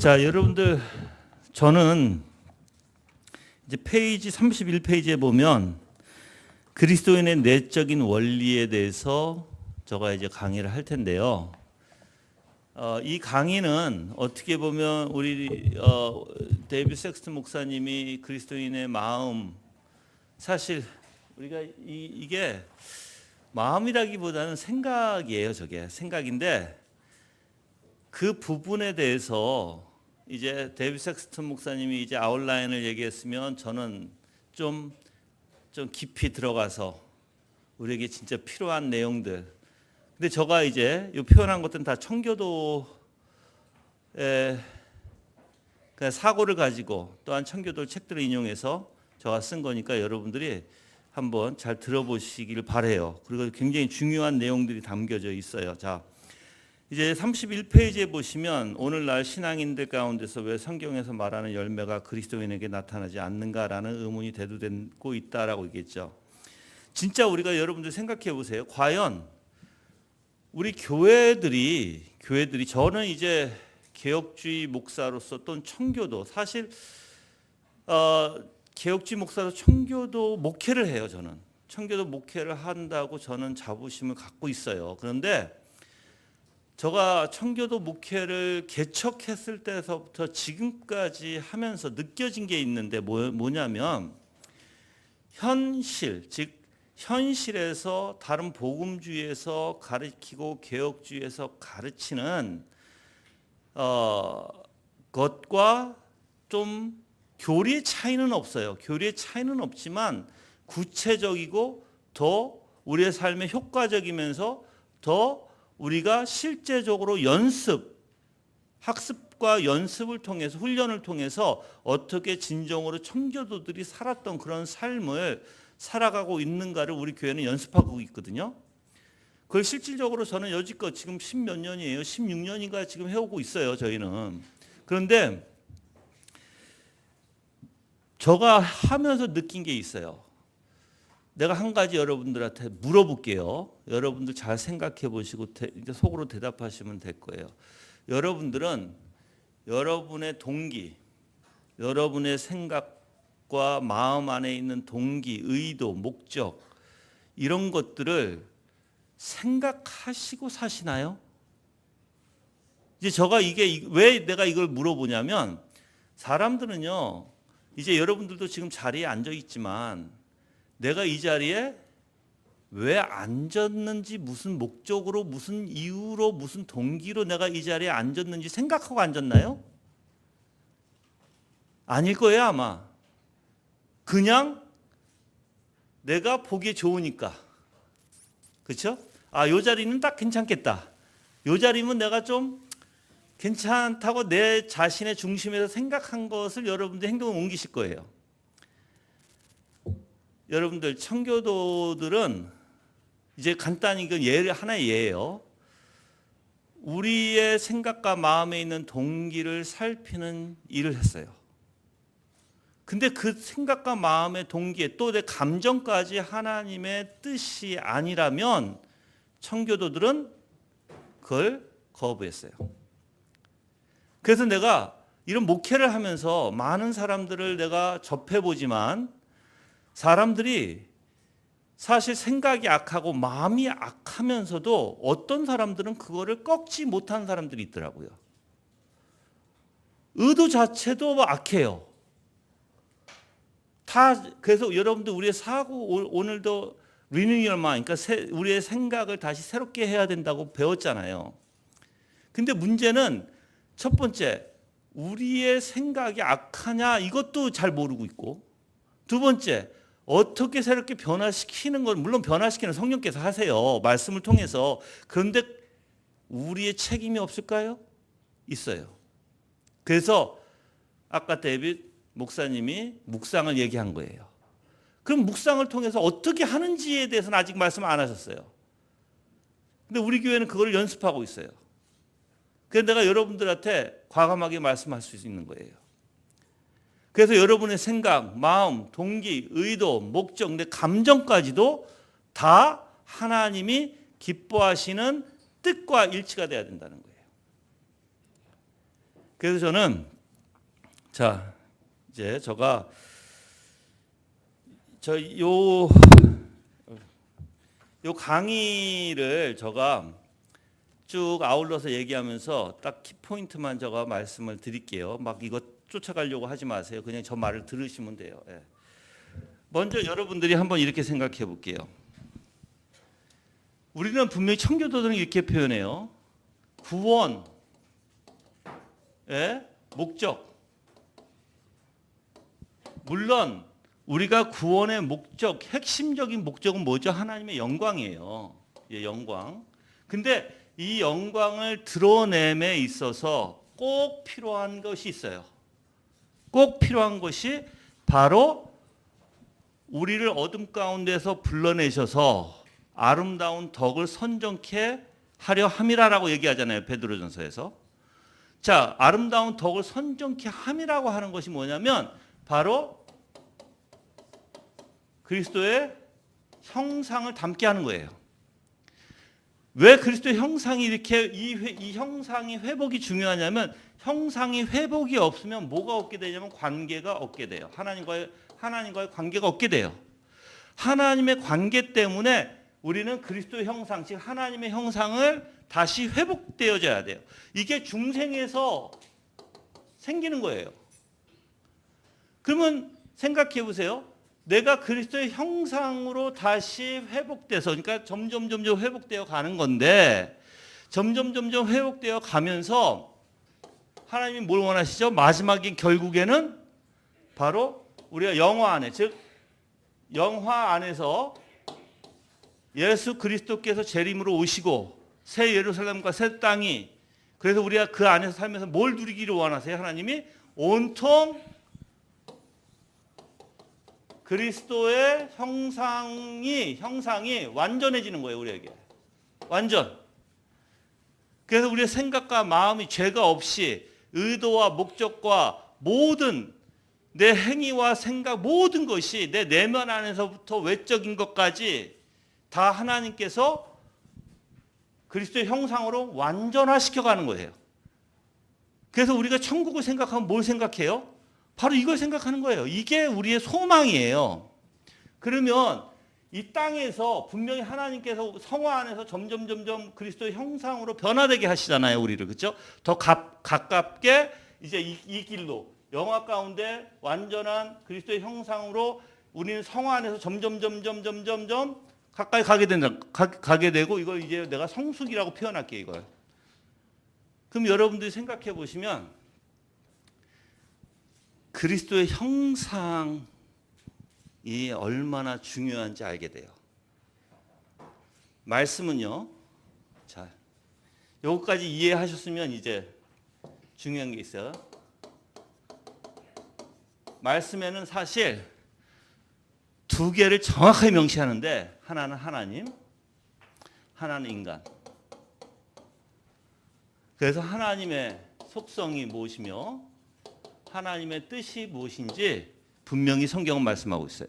자, 여러분들, 저는 이제 페이지 31페이지에 보면 그리스도인의 내적인 원리에 대해서 제가 이제 강의를 할 텐데요. 이 강의는 어떻게 보면 우리 데이비드 섹스턴 목사님이 그리스도인의 마음, 사실 우리가 이게 마음이라기보다는 생각이에요. 저게 생각인데 그 부분에 대해서 이제 데이비드 섹스턴 목사님이 이제 아웃라인을 얘기했으면 저는 좀 깊이 들어가서 우리에게 진짜 필요한 내용들. 근데 제가 이제 이 표현한 것들은 다 청교도의 사고를 가지고 또한 청교도 책들을 인용해서 제가 쓴 거니까 여러분들이 한번 잘 들어보시길 바라요. 그리고 굉장히 중요한 내용들이 담겨져 있어요. 자, 이제 31페이지에 보시면 오늘날 신앙인들 가운데서 왜 성경에서 말하는 열매가 그리스도인에게 나타나지 않는가라는 의문이 대두되고 있다라고 얘기했죠. 진짜 우리가 여러분들 생각해 보세요. 과연 우리 교회들이 저는 이제 개혁주의 목사로서 또는 청교도, 사실 개혁주의 목사로 청교도 목회를 해요. 저는 청교도 목회를 한다고 저는 자부심을 갖고 있어요. 그런데 제가 청교도 목회를 개척했을 때서부터 지금까지 하면서 느껴진 게 있는데 뭐냐면 현실, 즉 현실에서 다른 복음주의에서 가르치고 개혁주의에서 가르치는 것과 좀 교리의 차이는 없어요. 교리의 차이는 없지만 구체적이고 더 우리의 삶에 효과적이면서 더 우리가 실제적으로 학습과 연습을 통해서, 훈련을 통해서 어떻게 진정으로 청교도들이 살았던 그런 삶을 살아가고 있는가를 우리 교회는 연습하고 있거든요. 그걸 실질적으로 저는 여지껏 지금 10몇 년이에요. 16년인가 지금 해오고 있어요, 저희는. 그런데 제가 하면서 느낀 게 있어요. 내가 한 가지 여러분들한테 물어볼게요. 여러분들 잘 생각해 보시고 이제 속으로 대답하시면 될 거예요. 여러분들은 여러분의 동기, 여러분의 생각과 마음 안에 있는 동기, 의도, 목적 이런 것들을 생각하시고 사시나요? 이제 제가 이게 왜 내가 이걸 물어보냐면 사람들은요. 이제 여러분들도 지금 자리에 앉아 있지만 내가 이 자리에 왜 앉았는지, 무슨 목적으로, 무슨 이유로, 무슨 동기로 내가 이 자리에 앉았는지 생각하고 앉았나요? 아닐 거예요, 아마. 그냥 내가 보기 좋으니까. 그렇죠? 아, 요 자리는 딱 괜찮겠다. 요 자리면 내가 좀 괜찮다고 내 자신의 중심에서 생각한 것을 여러분들 행동을 옮기실 거예요. 여러분들 청교도들은 이제 간단히 이건 하나의 예예요. 우리의 생각과 마음에 있는 동기를 살피는 일을 했어요. 근데 그 생각과 마음의 동기에 또 내 감정까지 하나님의 뜻이 아니라면 청교도들은 그걸 거부했어요. 그래서 내가 이런 목회를 하면서 많은 사람들을 내가 접해보지만 사람들이 사실 생각이 악하고 마음이 악하면서도 어떤 사람들은 그거를 꺾지 못한 사람들이 있더라고요. 의도 자체도 악해요. 그래서 여러분들 우리의 사고, 오늘도 Renewing Your Mind, 그러니까 우리의 생각을 다시 새롭게 해야 된다고 배웠잖아요. 근데 문제는 첫 번째, 우리의 생각이 악하냐 이것도 잘 모르고 있고, 두 번째, 어떻게 새롭게 변화시키는 건 물론 변화시키는 성령께서 하세요. 말씀을 통해서. 그런데 우리의 책임이 없을까요? 있어요. 그래서 아까 데이비드 목사님이 묵상을 얘기한 거예요. 그럼 묵상을 통해서 어떻게 하는지에 대해서는 아직 말씀 안 하셨어요. 근데 우리 교회는 그걸 연습하고 있어요. 그래서 내가 여러분들한테 과감하게 말씀할 수 있는 거예요. 그래서 여러분의 생각, 마음, 동기, 의도, 목적, 내 감정까지도 다 하나님이 기뻐하시는 뜻과 일치가 돼야 된다는 거예요. 그래서 저는 자 이제 제가 요 강의를 제가 쭉 아울러서 얘기하면서 딱 키포인트만 제가 말씀을 드릴게요. 막 이거 쫓아가려고 하지 마세요. 그냥 저 말을 들으시면 돼요. 예. 먼저 여러분들이 한번 이렇게 생각해 볼게요. 우리는 분명히 청교도들은 이렇게 표현해요. 구원의 목적. 물론 우리가 구원의 목적, 핵심적인 목적은 뭐죠? 하나님의 영광이에요. 예, 영광. 근데 이 영광을 드러냄에 있어서 꼭 필요한 것이 있어요. 꼭 필요한 것이 바로 우리를 어둠 가운데서 불러내셔서 아름다운 덕을 선정케 하려 함이라라고 얘기하잖아요. 베드로전서에서. 자, 아름다운 덕을 선정케 함이라고 하는 것이 뭐냐면 바로 그리스도의 형상을 담게 하는 거예요. 왜 그리스도의 형상이 이렇게 이 형상이 회복이 중요하냐면 형상이 회복이 없으면 뭐가 없게 되냐면 관계가 없게 돼요. 하나님과의 관계가 없게 돼요. 하나님의 관계 때문에 우리는 그리스도의 형상, 즉 하나님의 형상을 다시 회복되어져야 돼요. 이게 중생에서 생기는 거예요. 그러면 생각해 보세요. 내가 그리스도의 형상으로 다시 회복돼서, 그러니까 점점 회복되어 가는 건데, 점점 회복되어 가면서 하나님이 뭘 원하시죠? 마지막에 결국에는 바로 우리가 영화 안에, 즉 영화 안에서 예수 그리스도께서 재림으로 오시고 새 예루살렘과 새 땅이, 그래서 우리가 그 안에서 살면서 뭘 누리기를 원하세요? 하나님이 온통 그리스도의 형상이 완전해지는 거예요. 우리에게 완전. 그래서 우리의 생각과 마음이 죄가 없이 의도와 목적과 모든 내 행위와 생각 모든 것이 내 내면 안에서부터 외적인 것까지 다 하나님께서 그리스도의 형상으로 완전화시켜가는 거예요. 그래서 우리가 천국을 생각하면 뭘 생각해요? 바로 이걸 생각하는 거예요. 이게 우리의 소망이에요. 그러면 이 땅에서 분명히 하나님께서 성화 안에서 점점 그리스도의 형상으로 변화되게 하시잖아요. 우리를. 그렇죠? 더 가깝게 이제 이 길로 영화 가운데 완전한 그리스도의 형상으로 우리는 성화 안에서 점점 가까이 가게 되고, 이걸 이제 내가 성숙이라고 표현할게요. 이걸. 그럼 여러분들이 생각해 보시면 그리스도의 형상이 얼마나 중요한지 알게 돼요. 말씀은요. 자, 여기까지 이해하셨으면 이제 중요한 게 있어요. 말씀에는 사실 두 개를 정확하게 명시하는데, 하나는 하나님, 하나는 인간. 그래서 하나님의 속성이 무엇이며 하나님의 뜻이 무엇인지 분명히 성경은 말씀하고 있어요.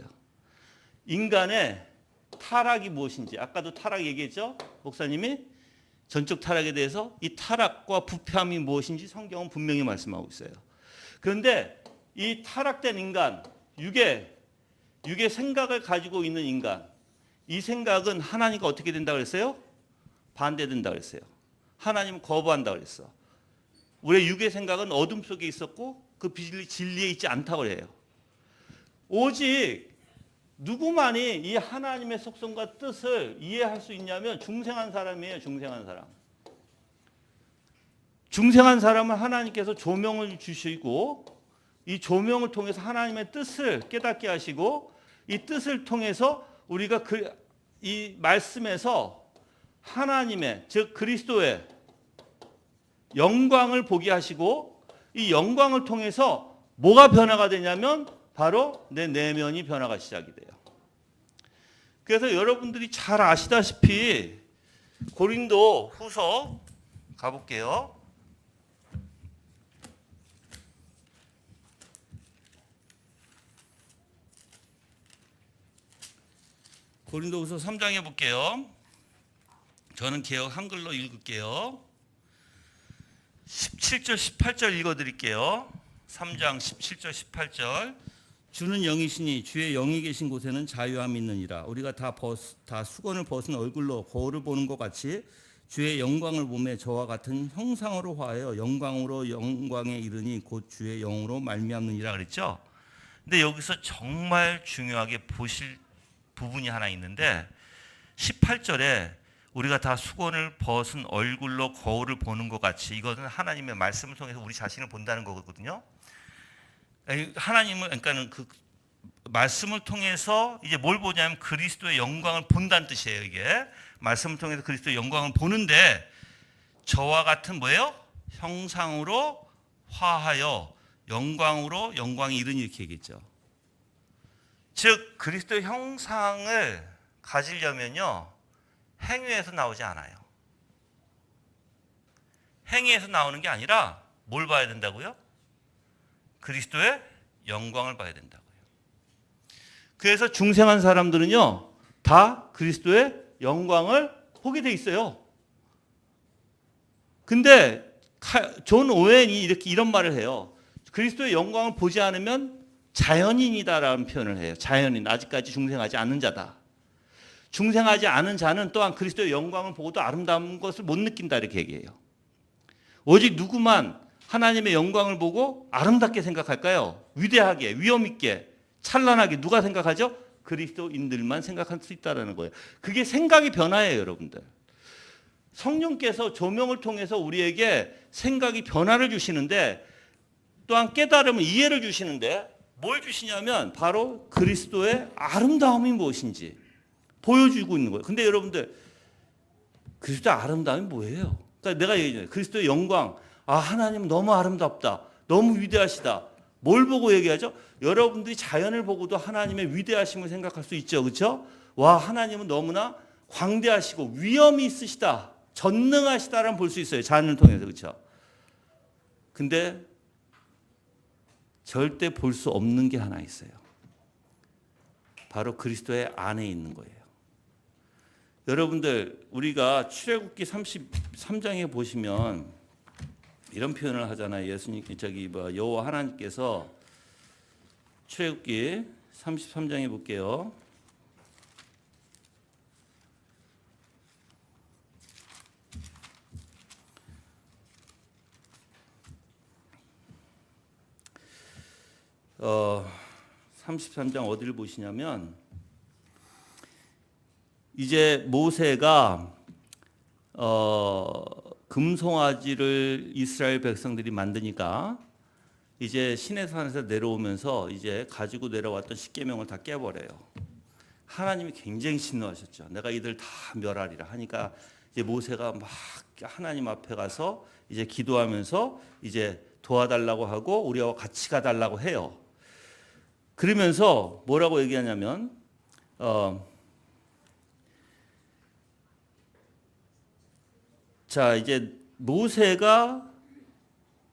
인간의 타락이 무엇인지, 아까도 타락 얘기했죠? 목사님이 전적 타락에 대해서 이 타락과 부패함이 무엇인지 성경은 분명히 말씀하고 있어요. 그런데 이 타락된 인간, 육의 생각을 가지고 있는 인간, 이 생각은 하나님과 어떻게 된다 그랬어요? 반대된다 그랬어요. 하나님은 거부한다 그랬어. 우리의 육의 생각은 어둠 속에 있었고 그 진리에 있지 않다고 그래요. 오직 누구만이 이 하나님의 속성과 뜻을 이해할 수 있냐면 중생한 사람이에요. 중생한 사람. 중생한 사람은 하나님께서 조명을 주시고 이 조명을 통해서 하나님의 뜻을 깨닫게 하시고, 이 뜻을 통해서 우리가 이 말씀에서 하나님의, 즉 그리스도의 영광을 보게 하시고, 이 영광을 통해서 뭐가 변화가 되냐면 바로 내 내면이 변화가 시작이 돼요. 그래서 여러분들이 잘 아시다시피 고린도 후서 가볼게요. 고린도후서 3장에 볼게요. 저는 개역 한글로 읽을게요. 17절 18절 읽어드릴게요. 3장 17절 18절. 주는 영이시니 주의 영이 계신 곳에는 자유함이 있느니라. 우리가 다 수건을 벗은 얼굴로 거울을 보는 것 같이 주의 영광을 보매 저와 같은 형상으로 화하여 영광으로 영광에 이르니 곧 주의 영으로 말미암느니라 그랬죠. 근데 여기서 정말 중요하게 보실 부분이 하나 있는데 18절에 우리가 다 수건을 벗은 얼굴로 거울을 보는 것 같이, 이것은 하나님의 말씀을 통해서 우리 자신을 본다는 거거든요. 하나님은, 그러니까는 그 말씀을 통해서 이제 뭘 보냐면 그리스도의 영광을 본다는 뜻이에요. 이게 말씀을 통해서 그리스도의 영광을 보는데 저와 같은 뭐예요? 형상으로 화하여 영광으로 영광이 이르니 이렇게 얘기했죠. 즉 그리스도의 형상을 가지려면요 행위에서 나오지 않아요. 행위에서 나오는 게 아니라 뭘 봐야 된다고요? 그리스도의 영광을 봐야 된다고요. 그래서 중생한 사람들은요 다 그리스도의 영광을 보게 돼 있어요. 근데 존 오웬이 이런 말을 해요. 그리스도의 영광을 보지 않으면 자연인이다라는 표현을 해요. 자연인, 아직까지 중생하지 않은 자다. 중생하지 않은 자는 또한 그리스도의 영광을 보고도 아름다운 것을 못 느낀다 이렇게 얘기해요. 오직 누구만 하나님의 영광을 보고 아름답게 생각할까요? 위대하게, 위엄 있게, 찬란하게 누가 생각하죠? 그리스도인들만 생각할 수 있다는 거예요. 그게 생각의 변화예요, 여러분들. 성령께서 조명을 통해서 우리에게 생각이 변화를 주시는데 또한 깨달음을, 이해를 주시는데 뭘 주시냐면 바로 그리스도의 아름다움이 무엇인지 보여주고 있는 거예요. 근데 여러분들 그리스도의 아름다움이 뭐예요? 그러니까 내가 얘기해요. 그리스도의 영광, 하나님 너무 아름답다, 너무 위대하시다. 뭘 보고 얘기하죠? 여러분들이 자연을 보고도 하나님의 위대하심을 생각할 수 있죠, 그렇죠? 와, 하나님은 너무나 광대하시고 위엄이 있으시다, 전능하시다라는 볼 수 있어요, 자연을 통해서, 그렇죠? 근데 절대 볼 수 없는 게 하나 있어요. 바로 그리스도의 안에 있는 거예요. 여러분들 우리가 출애굽기 33장에 보시면 이런 표현을 하잖아요. 예수님 여호와 하나님께서 출애굽기 33장에 볼게요. 어 33장 어디를 보시냐면 이제 모세가 금송아지를 이스라엘 백성들이 만드니까 이제 시내산에서 내려오면서 이제 가지고 내려왔던 십계명을 다 깨버려요. 하나님이 굉장히 진노하셨죠. 내가 이들 다 멸하리라 하니까 이제 모세가 막 하나님 앞에 가서 이제 기도하면서 이제 도와달라고 하고 우리와 같이 가달라고 해요. 그러면서 뭐라고 얘기하냐면 자 이제 모세가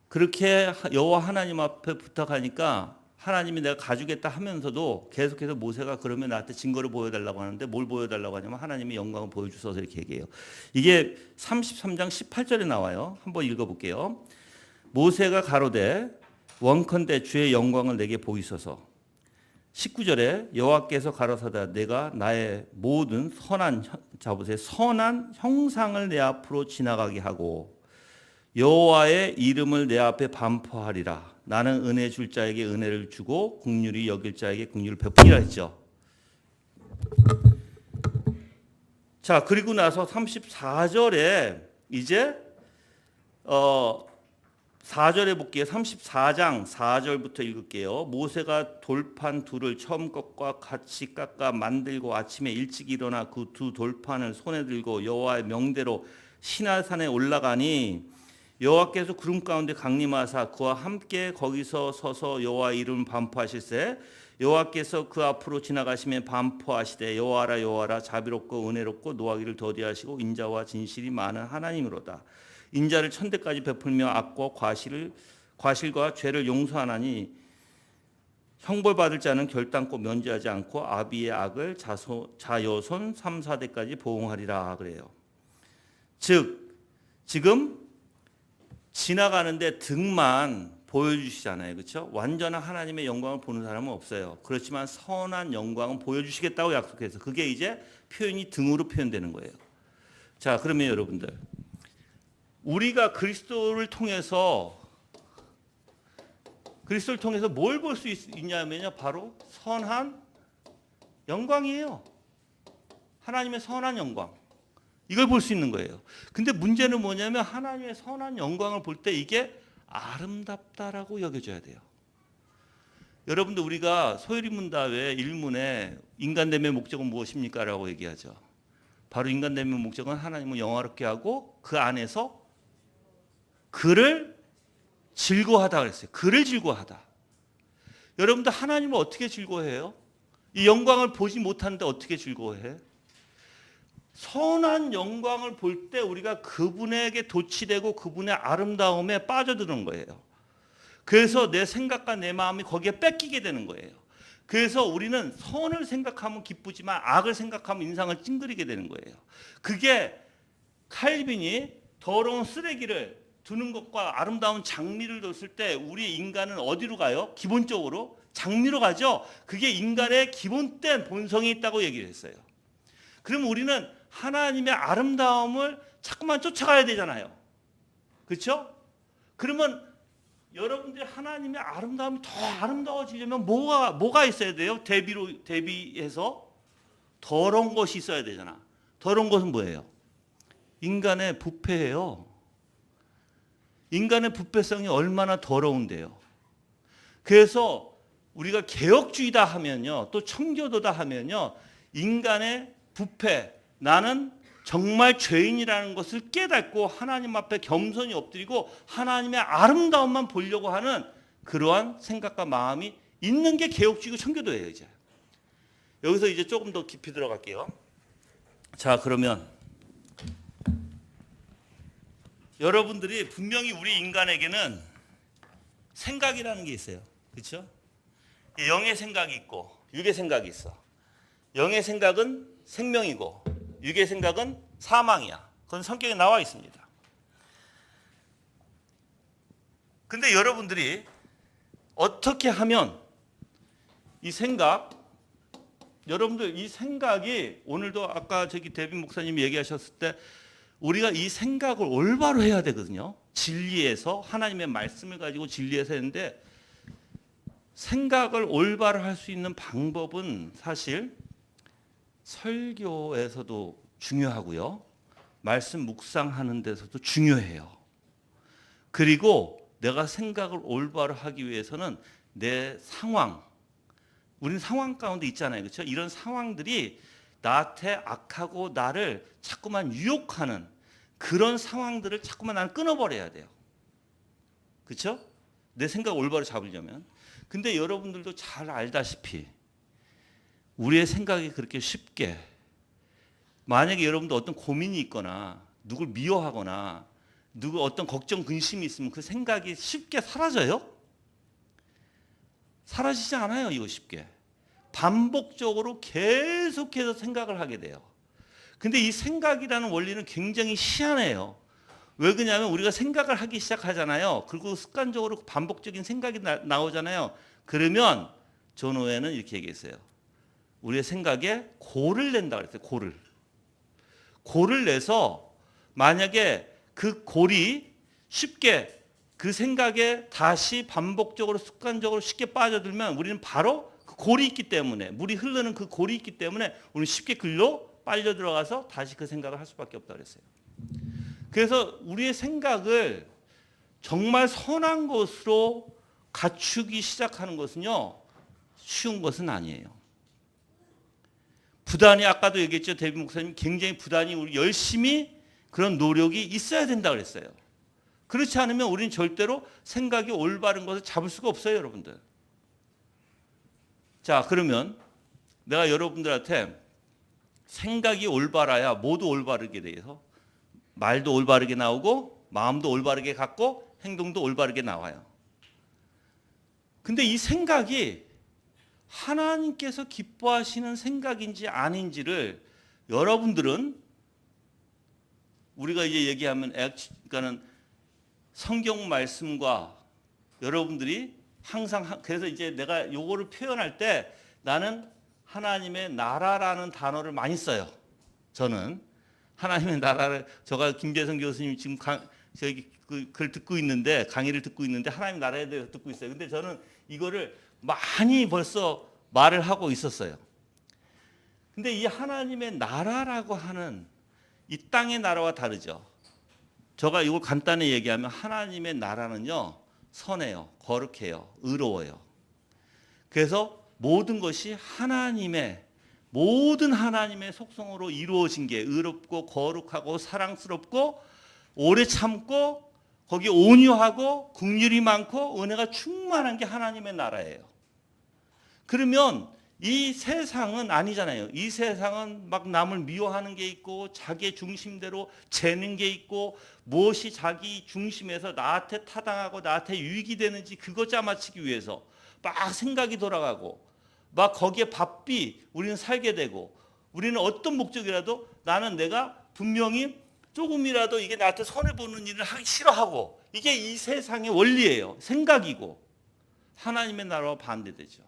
그렇게 여호와 하나님 앞에 부탁하니까 하나님이 내가 가주겠다 하면서도 계속해서 모세가 그러면 나한테 증거를 보여달라고 하는데 뭘 보여달라고 하냐면 하나님의 영광을 보여주소서 이렇게 얘기해요. 이게 33장 18절에 나와요. 한번 읽어볼게요. 모세가 가로되 원컨대 주의 영광을 내게 보이소서. 19절에 여호와께서 가로사다 내가 나의 모든 선한 형상을 내 앞으로 지나가게 하고 여호와의 이름을 내 앞에 반포하리라. 나는 은혜 줄 자에게 은혜를 주고 긍휼히 여길 자에게 긍휼을 베푸리라 했죠. 자, 그리고 나서 34절에 이제 4절에 볼게요. 34장 4절부터 읽을게요. 모세가 돌판 둘을 처음 것과 같이 깎아 만들고 아침에 일찍 일어나 그 두 돌판을 손에 들고 여호와의 명대로 시내산에 올라가니 여호와께서 구름 가운데 강림하사 그와 함께 거기서 서서 여호와의 이름을 반포하실세 여호와께서 그 앞으로 지나가시면 반포하시되 여호와라 여호와라 자비롭고 은혜롭고 노하기를 더디하시고 인자와 진실이 많은 하나님으로다. 인자를 천대까지 베풀며 악과 과실과 죄를 용서하나니 형벌받을 자는 결단코 면제하지 않고 아비의 악을 자여손 3, 4대까지 보응하리라 그래요. 즉 지금 지나가는데 등만 보여주시잖아요. 그렇죠? 완전한 하나님의 영광을 보는 사람은 없어요. 그렇지만 선한 영광은 보여주시겠다고 약속해서 그게 이제 표현이 등으로 표현되는 거예요. 자, 그러면 여러분들 우리가 그리스도를 통해서 뭘 볼 수 있냐면요. 바로 선한 영광이에요. 하나님의 선한 영광. 이걸 볼 수 있는 거예요. 근데 문제는 뭐냐면 하나님의 선한 영광을 볼 때 이게 아름답다라고 여겨져야 돼요. 여러분들 우리가 소요리문답의 1문에 인간됨의 목적은 무엇입니까? 라고 얘기하죠. 바로 인간됨의 목적은 하나님을 영화롭게 하고 그 안에서 그를 즐거워하다 그랬어요. 그를 즐거워하다. 여러분들 하나님을 어떻게 즐거워해요? 이 영광을 보지 못하는데 어떻게 즐거워해? 선한 영광을 볼 때 우리가 그분에게 도취되고 그분의 아름다움에 빠져드는 거예요. 그래서 내 생각과 내 마음이 거기에 뺏기게 되는 거예요. 그래서 우리는 선을 생각하면 기쁘지만 악을 생각하면 인상을 찡그리게 되는 거예요. 그게 칼빈이 더러운 쓰레기를 두는 것과 아름다운 장미를 뒀을 때 우리 인간은 어디로 가요? 기본적으로 장미로 가죠. 그게 인간의 기본된 본성이 있다고 얘기를 했어요. 그럼 우리는 하나님의 아름다움을 자꾸만 쫓아가야 되잖아요. 그렇죠? 그러면 여러분들이 하나님의 아름다움이 더 아름다워지려면 뭐가 있어야 돼요? 대비해서 더러운 것이 있어야 되잖아. 더러운 것은 뭐예요? 인간의 부패예요. 인간의 부패성이 얼마나 더러운데요. 그래서 우리가 개혁주의다 하면요, 또 청교도다 하면요, 인간의 부패, 나는 정말 죄인이라는 것을 깨닫고 하나님 앞에 겸손히 엎드리고 하나님의 아름다움만 보려고 하는 그러한 생각과 마음이 있는 게 개혁주의고 청교도예요. 이제 여기서 이제 조금 더 깊이 들어갈게요. 자, 그러면 여러분들이 분명히 우리 인간에게는 생각이라는 게 있어요. 그렇죠? 영의 생각이 있고 육의 생각이 있어. 영의 생각은 생명이고 육의 생각은 사망이야. 그건 성경에 나와 있습니다. 근데 여러분들이 어떻게 하면 여러분들 이 생각이 오늘도 아까 데빈 목사님이 얘기하셨을 때 우리가 이 생각을 올바로 해야 되거든요. 진리에서 하나님의 말씀을 가지고 진리에서 했는데 생각을 올바로 할 수 있는 방법은 사실 설교에서도 중요하고요. 말씀 묵상하는 데서도 중요해요. 그리고 내가 생각을 올바로 하기 위해서는 내 상황, 우리는 상황 가운데 있잖아요. 그렇죠? 이런 상황들이 나한테 악하고 나를 자꾸만 유혹하는 그런 상황들을 자꾸만 나는 끊어버려야 돼요. 그렇죠? 내 생각을 올바로 잡으려면. 근데 여러분들도 잘 알다시피 우리의 생각이 그렇게 쉽게, 만약에 여러분도 어떤 고민이 있거나 누굴 미워하거나 누구 어떤 걱정 근심이 있으면 그 생각이 쉽게 사라져요? 사라지지 않아요. 이거 쉽게 반복적으로 계속해서 생각을 하게 돼요. 근데 이 생각이라는 원리는 굉장히 희한해요. 왜 그러냐면 우리가 생각을 하기 시작하잖아요. 그리고 습관적으로 반복적인 생각이 나오잖아요. 그러면 존 오웬은 이렇게 얘기했어요. 우리의 생각에 골을 낸다 그랬어요. 골을 내서 만약에 그 골이 쉽게 그 생각에 다시 반복적으로 습관적으로 쉽게 빠져들면 우리는 바로 그 골이 있기 때문에, 물이 흐르는 그 골이 있기 때문에 우리는 쉽게 글로 빨려 들어가서 다시 그 생각을 할 수밖에 없다 그랬어요. 그래서 우리의 생각을 정말 선한 것으로 갖추기 시작하는 것은요, 쉬운 것은 아니에요. 부단히, 아까도 얘기했죠. 데빈 목사님 굉장히 부단히 우리 열심히 그런 노력이 있어야 된다 그랬어요. 그렇지 않으면 우리는 절대로 생각이 올바른 것을 잡을 수가 없어요, 여러분들. 자, 그러면 내가 여러분들한테 생각이 올바라야 모두 올바르게 돼서 말도 올바르게 나오고 마음도 올바르게 갖고 행동도 올바르게 나와요. 근데 이 생각이 하나님께서 기뻐하시는 생각인지 아닌지를 여러분들은, 우리가 이제 얘기하면 그러니까는 성경 말씀과 여러분들이 항상 그래서 이제 내가 요거를 표현할 때 나는 하나님의 나라라는 단어를 많이 써요. 저는 하나님의 나라를 제가 김재성 교수님 지금 저기 글 듣고 있는데 강의를 듣고 있는데 하나님 나라에 대해서 듣고 있어요. 근데 저는 이거를 많이 벌써 말을 하고 있었어요. 근데 이 하나님의 나라라고 하는 이 땅의 나라와 다르죠. 제가 이걸 간단히 얘기하면 하나님의 나라는요 선해요, 거룩해요, 의로워요. 그래서 모든 것이 모든 하나님의 속성으로 이루어진 게 의롭고 거룩하고 사랑스럽고 오래 참고 거기에 온유하고 긍휼이 많고 은혜가 충만한 게 하나님의 나라예요. 그러면 이 세상은 아니잖아요. 이 세상은 막 남을 미워하는 게 있고 자기의 중심대로 재는 게 있고 무엇이 자기 중심에서 나한테 타당하고 나한테 유익이 되는지 그것 짜맞추기 위해서 막 생각이 돌아가고 막 거기에 바삐 우리는 살게 되고 우리는 어떤 목적이라도 나는 내가 분명히 조금이라도 이게 나한테 손해보는 일을 하기 싫어하고 이게 이 세상의 원리예요. 생각이고 하나님의 나라와 반대되죠.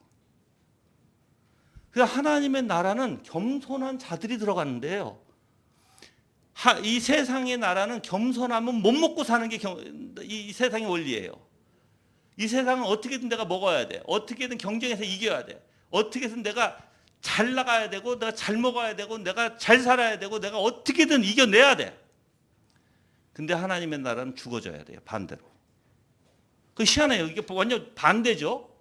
그래서 하나님의 나라는 겸손한 자들이 들어가는데요. 이 세상의 나라는 겸손하면 못 먹고 사는 게 이 세상의 원리예요. 이 세상은 어떻게든 내가 먹어야 돼. 어떻게든 경쟁에서 이겨야 돼. 어떻게든 내가 잘 나가야 되고 내가 잘 먹어야 되고 내가 잘 살아야 되고 내가 어떻게든 이겨내야 돼. 근데 하나님의 나라는 죽어져야 돼요. 반대로. 그 희한해요. 이게 완전 반대죠.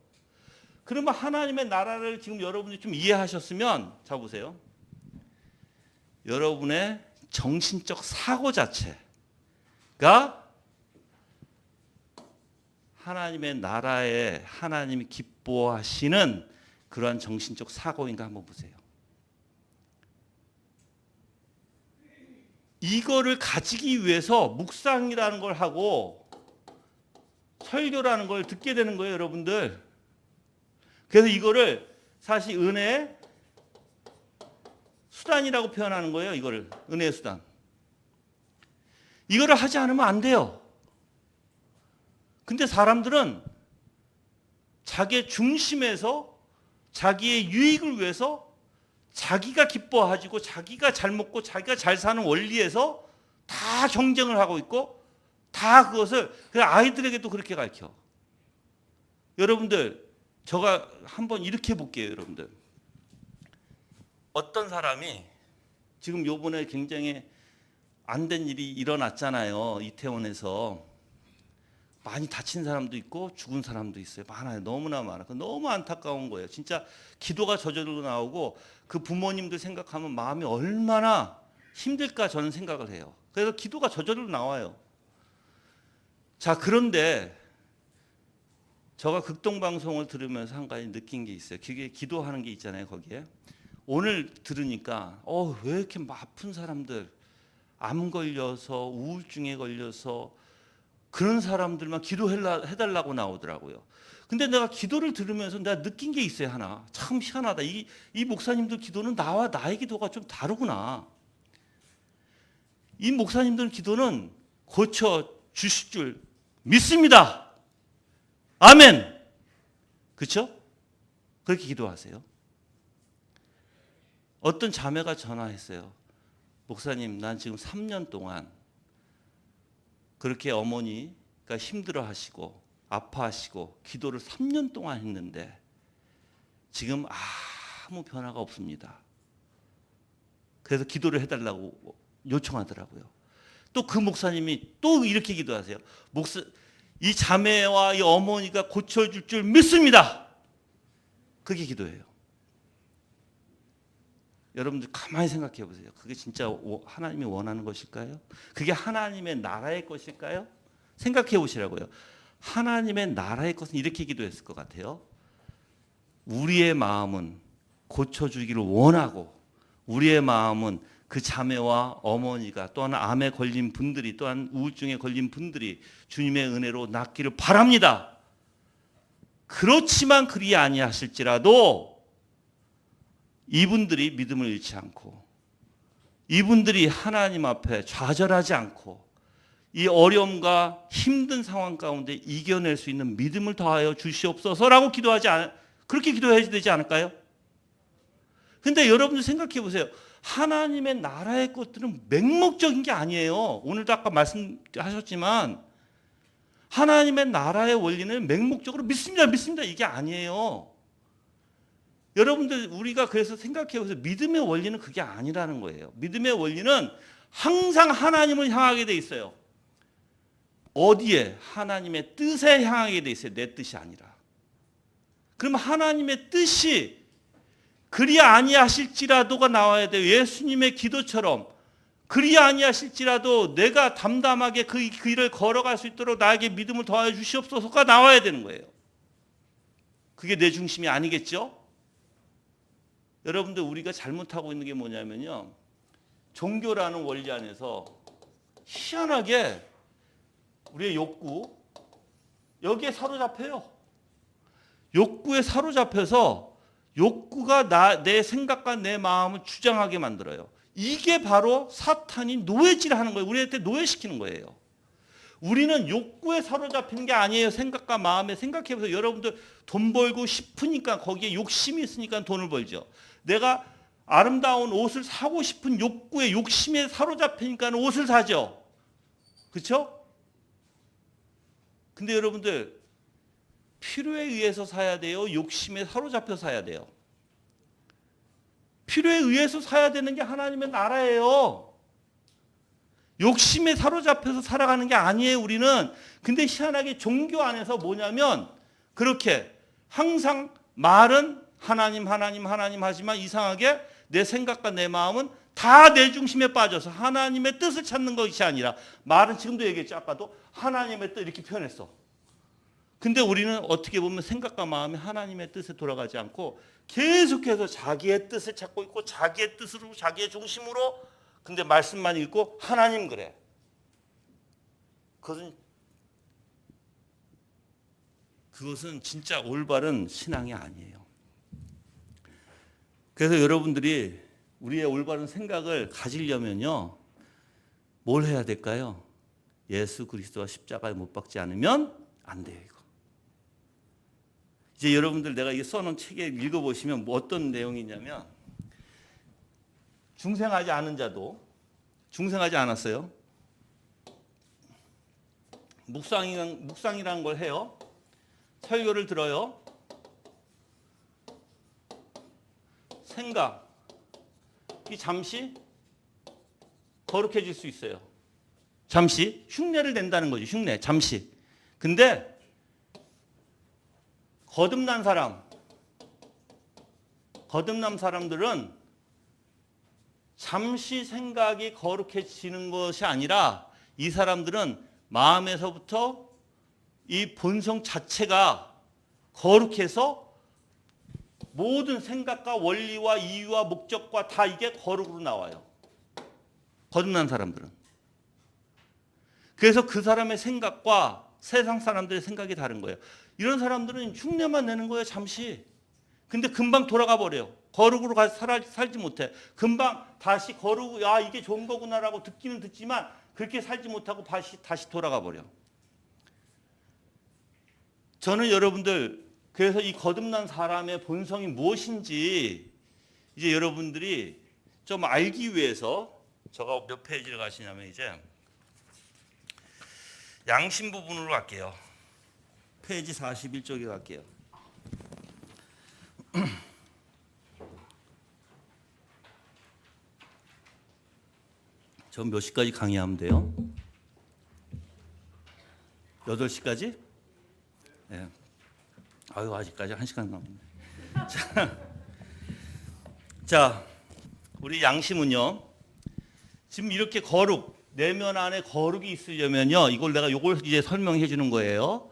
그러면 하나님의 나라를 지금 여러분이 좀 이해하셨으면 자 보세요. 여러분의 정신적 사고 자체가 하나님의 나라에 하나님이 기뻐하시는 그러한 정신적 사고인가 한번 보세요. 이거를 가지기 위해서 묵상이라는 걸 하고 설교라는 걸 듣게 되는 거예요, 여러분들. 그래서 이거를 사실 은혜의 수단이라고 표현하는 거예요. 이거를 은혜의 수단. 이거를 하지 않으면 안 돼요. 근데 사람들은 자기의 중심에서 자기의 유익을 위해서 자기가 기뻐하고 자기가 잘 먹고 자기가 잘 사는 원리에서 다 경쟁을 하고 있고 다 그것을 아이들에게도 그렇게 가르쳐. 여러분들 제가 한번 이렇게 볼게요. 여러분들 어떤 사람이 지금 요번에 굉장히 안 된 일이 일어났잖아요. 이태원에서 많이 다친 사람도 있고 죽은 사람도 있어요. 많아요. 너무나 많아요. 너무 안타까운 거예요. 진짜 기도가 저절로 나오고 그 부모님들 생각하면 마음이 얼마나 힘들까 저는 생각을 해요. 그래서 기도가 저절로 나와요. 자, 그런데 제가 극동방송을 들으면서 한 가지 느낀 게 있어요. 그게 기도하는 게 있잖아요. 거기에. 오늘 들으니까 왜 이렇게 아픈 사람들 암 걸려서 우울증에 걸려서 그런 사람들만 기도해달라고 나오더라고요. 근데 내가 기도를 들으면서 내가 느낀 게 있어요. 하나. 참 희한하다. 이 목사님들 기도는 나와 나의 기도가 좀 다르구나. 이 목사님들 기도는 고쳐 주실 줄 믿습니다. 아멘. 그렇죠? 그렇게 기도하세요. 어떤 자매가 전화했어요. 목사님, 난 지금 3년 동안 그렇게 어머니가 힘들어하시고 아파하시고 기도를 3년 동안 했는데 지금 아무 변화가 없습니다. 그래서 기도를 해달라고 요청하더라고요. 또 그 목사님이 또 이렇게 기도하세요. 이 자매와 이 어머니가 고쳐줄 줄 믿습니다. 그게 기도예요. 여러분들 가만히 생각해 보세요. 그게 진짜 하나님이 원하는 것일까요? 그게 하나님의 나라의 것일까요? 생각해 보시라고요. 하나님의 나라의 것은 이렇게 기도했을 것 같아요. 우리의 마음은 고쳐주기를 원하고 우리의 마음은 그 자매와 어머니가 또한 암에 걸린 분들이 또한 우울증에 걸린 분들이 주님의 은혜로 낫기를 바랍니다. 그렇지만 그리 아니하실지라도 이분들이 믿음을 잃지 않고 이분들이 하나님 앞에 좌절하지 않고 이 어려움과 힘든 상황 가운데 이겨낼 수 있는 믿음을 더하여 주시옵소서라고 그렇게 기도해야 되지 않을까요? 근데 여러분들 생각해 보세요. 하나님의 나라의 것들은 맹목적인 게 아니에요. 오늘도 아까 말씀하셨지만 하나님의 나라의 원리는 맹목적으로 믿습니다 이게 아니에요. 여러분들 우리가 그래서 생각해 보세요. 믿음의 원리는 그게 아니라는 거예요. 믿음의 원리는 항상 하나님을 향하게 돼 있어요. 어디에? 하나님의 뜻에 향하게 돼 있어요. 내 뜻이 아니라. 그럼 하나님의 뜻이 그리 아니하실지라도가 나와야 돼요. 예수님의 기도처럼 그리 아니하실지라도 내가 담담하게 그 길을 걸어갈 수 있도록 나에게 믿음을 더하여 주시옵소서가 나와야 되는 거예요. 그게 내 중심이 아니겠죠? 여러분들 우리가 잘못하고 있는 게 뭐냐면요. 종교라는 원리 안에서 희한하게 우리의 욕구 여기에 사로잡혀요. 욕구에 사로잡혀서 욕구가 내 생각과 내 마음을 주장하게 만들어요. 이게 바로 사탄이 노예질하는 거예요. 우리한테 노예시키는 거예요. 우리는 욕구에 사로잡히는 게 아니에요. 생각과 마음에. 생각해보세요. 여러분들 돈 벌고 싶으니까 거기에 욕심이 있으니까 돈을 벌죠. 내가 아름다운 옷을 사고 싶은 욕구에 욕심에 사로잡히니까 옷을 사죠. 그렇죠? 근데 여러분들 필요에 의해서 사야 돼요? 욕심에 사로잡혀 사야 돼요? 필요에 의해서 사야 되는 게 하나님의 나라예요. 욕심에 사로잡혀서 살아가는 게 아니에요, 우리는. 근데 희한하게 종교 안에서 뭐냐면 그렇게 항상 말은 하나님 하지만 이상하게 내 생각과 내 마음은 다 내 중심에 빠져서 하나님의 뜻을 찾는 것이 아니라 말은 지금도 얘기했죠. 아까도 하나님의 뜻 이렇게 표현했어. 근데 우리는 어떻게 보면 생각과 마음이 하나님의 뜻에 돌아가지 않고 계속해서 자기의 뜻을 찾고 있고 자기의 뜻으로 자기의 중심으로 근데 말씀만 읽고 하나님 그래. 그것은 진짜 올바른 신앙이 아니에요. 그래서 여러분들이 우리의 올바른 생각을 가지려면요. 뭘 해야 될까요? 예수 그리스도와 십자가에 못 박지 않으면 안 돼요. 이거. 이제 여러분들 내가 이 써놓은 책에 읽어보시면 뭐 어떤 내용이 있냐면 중생하지 않은 자도 중생하지 않았어요. 묵상이라는 걸 해요. 설교를 들어요. 생각이 잠시 거룩해질 수 있어요. 잠시 흉내를 낸다는 거죠. 흉내 잠시. 근데 거듭난 사람들은 잠시 생각이 거룩해지는 것이 아니라 이 사람들은 마음에서부터 이 본성 자체가 거룩해서 모든 생각과 원리와 이유와 목적과 다 이게 거룩으로 나와요. 거듭난 사람들은. 그래서 그 사람의 생각과 세상 사람들의 생각이 다른 거예요. 이런 사람들은 흉내만 내는 거예요, 잠시. 근데 금방 돌아가 버려요. 거룩으로 살지 못해. 금방 다시 이게 좋은 거구나라고 듣기는 듣지만 그렇게 살지 못하고 다시 돌아가 버려. 저는 여러분들 그래서 이 거듭난 사람의 본성이 무엇인지 이제 여러분들이 좀 알기 위해서 제가 몇 페이지를 가시냐면 이제 양심 부분으로 갈게요. 페이지 41쪽에 갈게요. 전 몇 시까지 강의하면 돼요? 8시까지? 네. 아유, 아직까지 1시간 남았네. 자, 우리 양심은요. 지금 이렇게 내면 안에 거룩이 있으려면요. 요걸 이제 설명해 주는 거예요.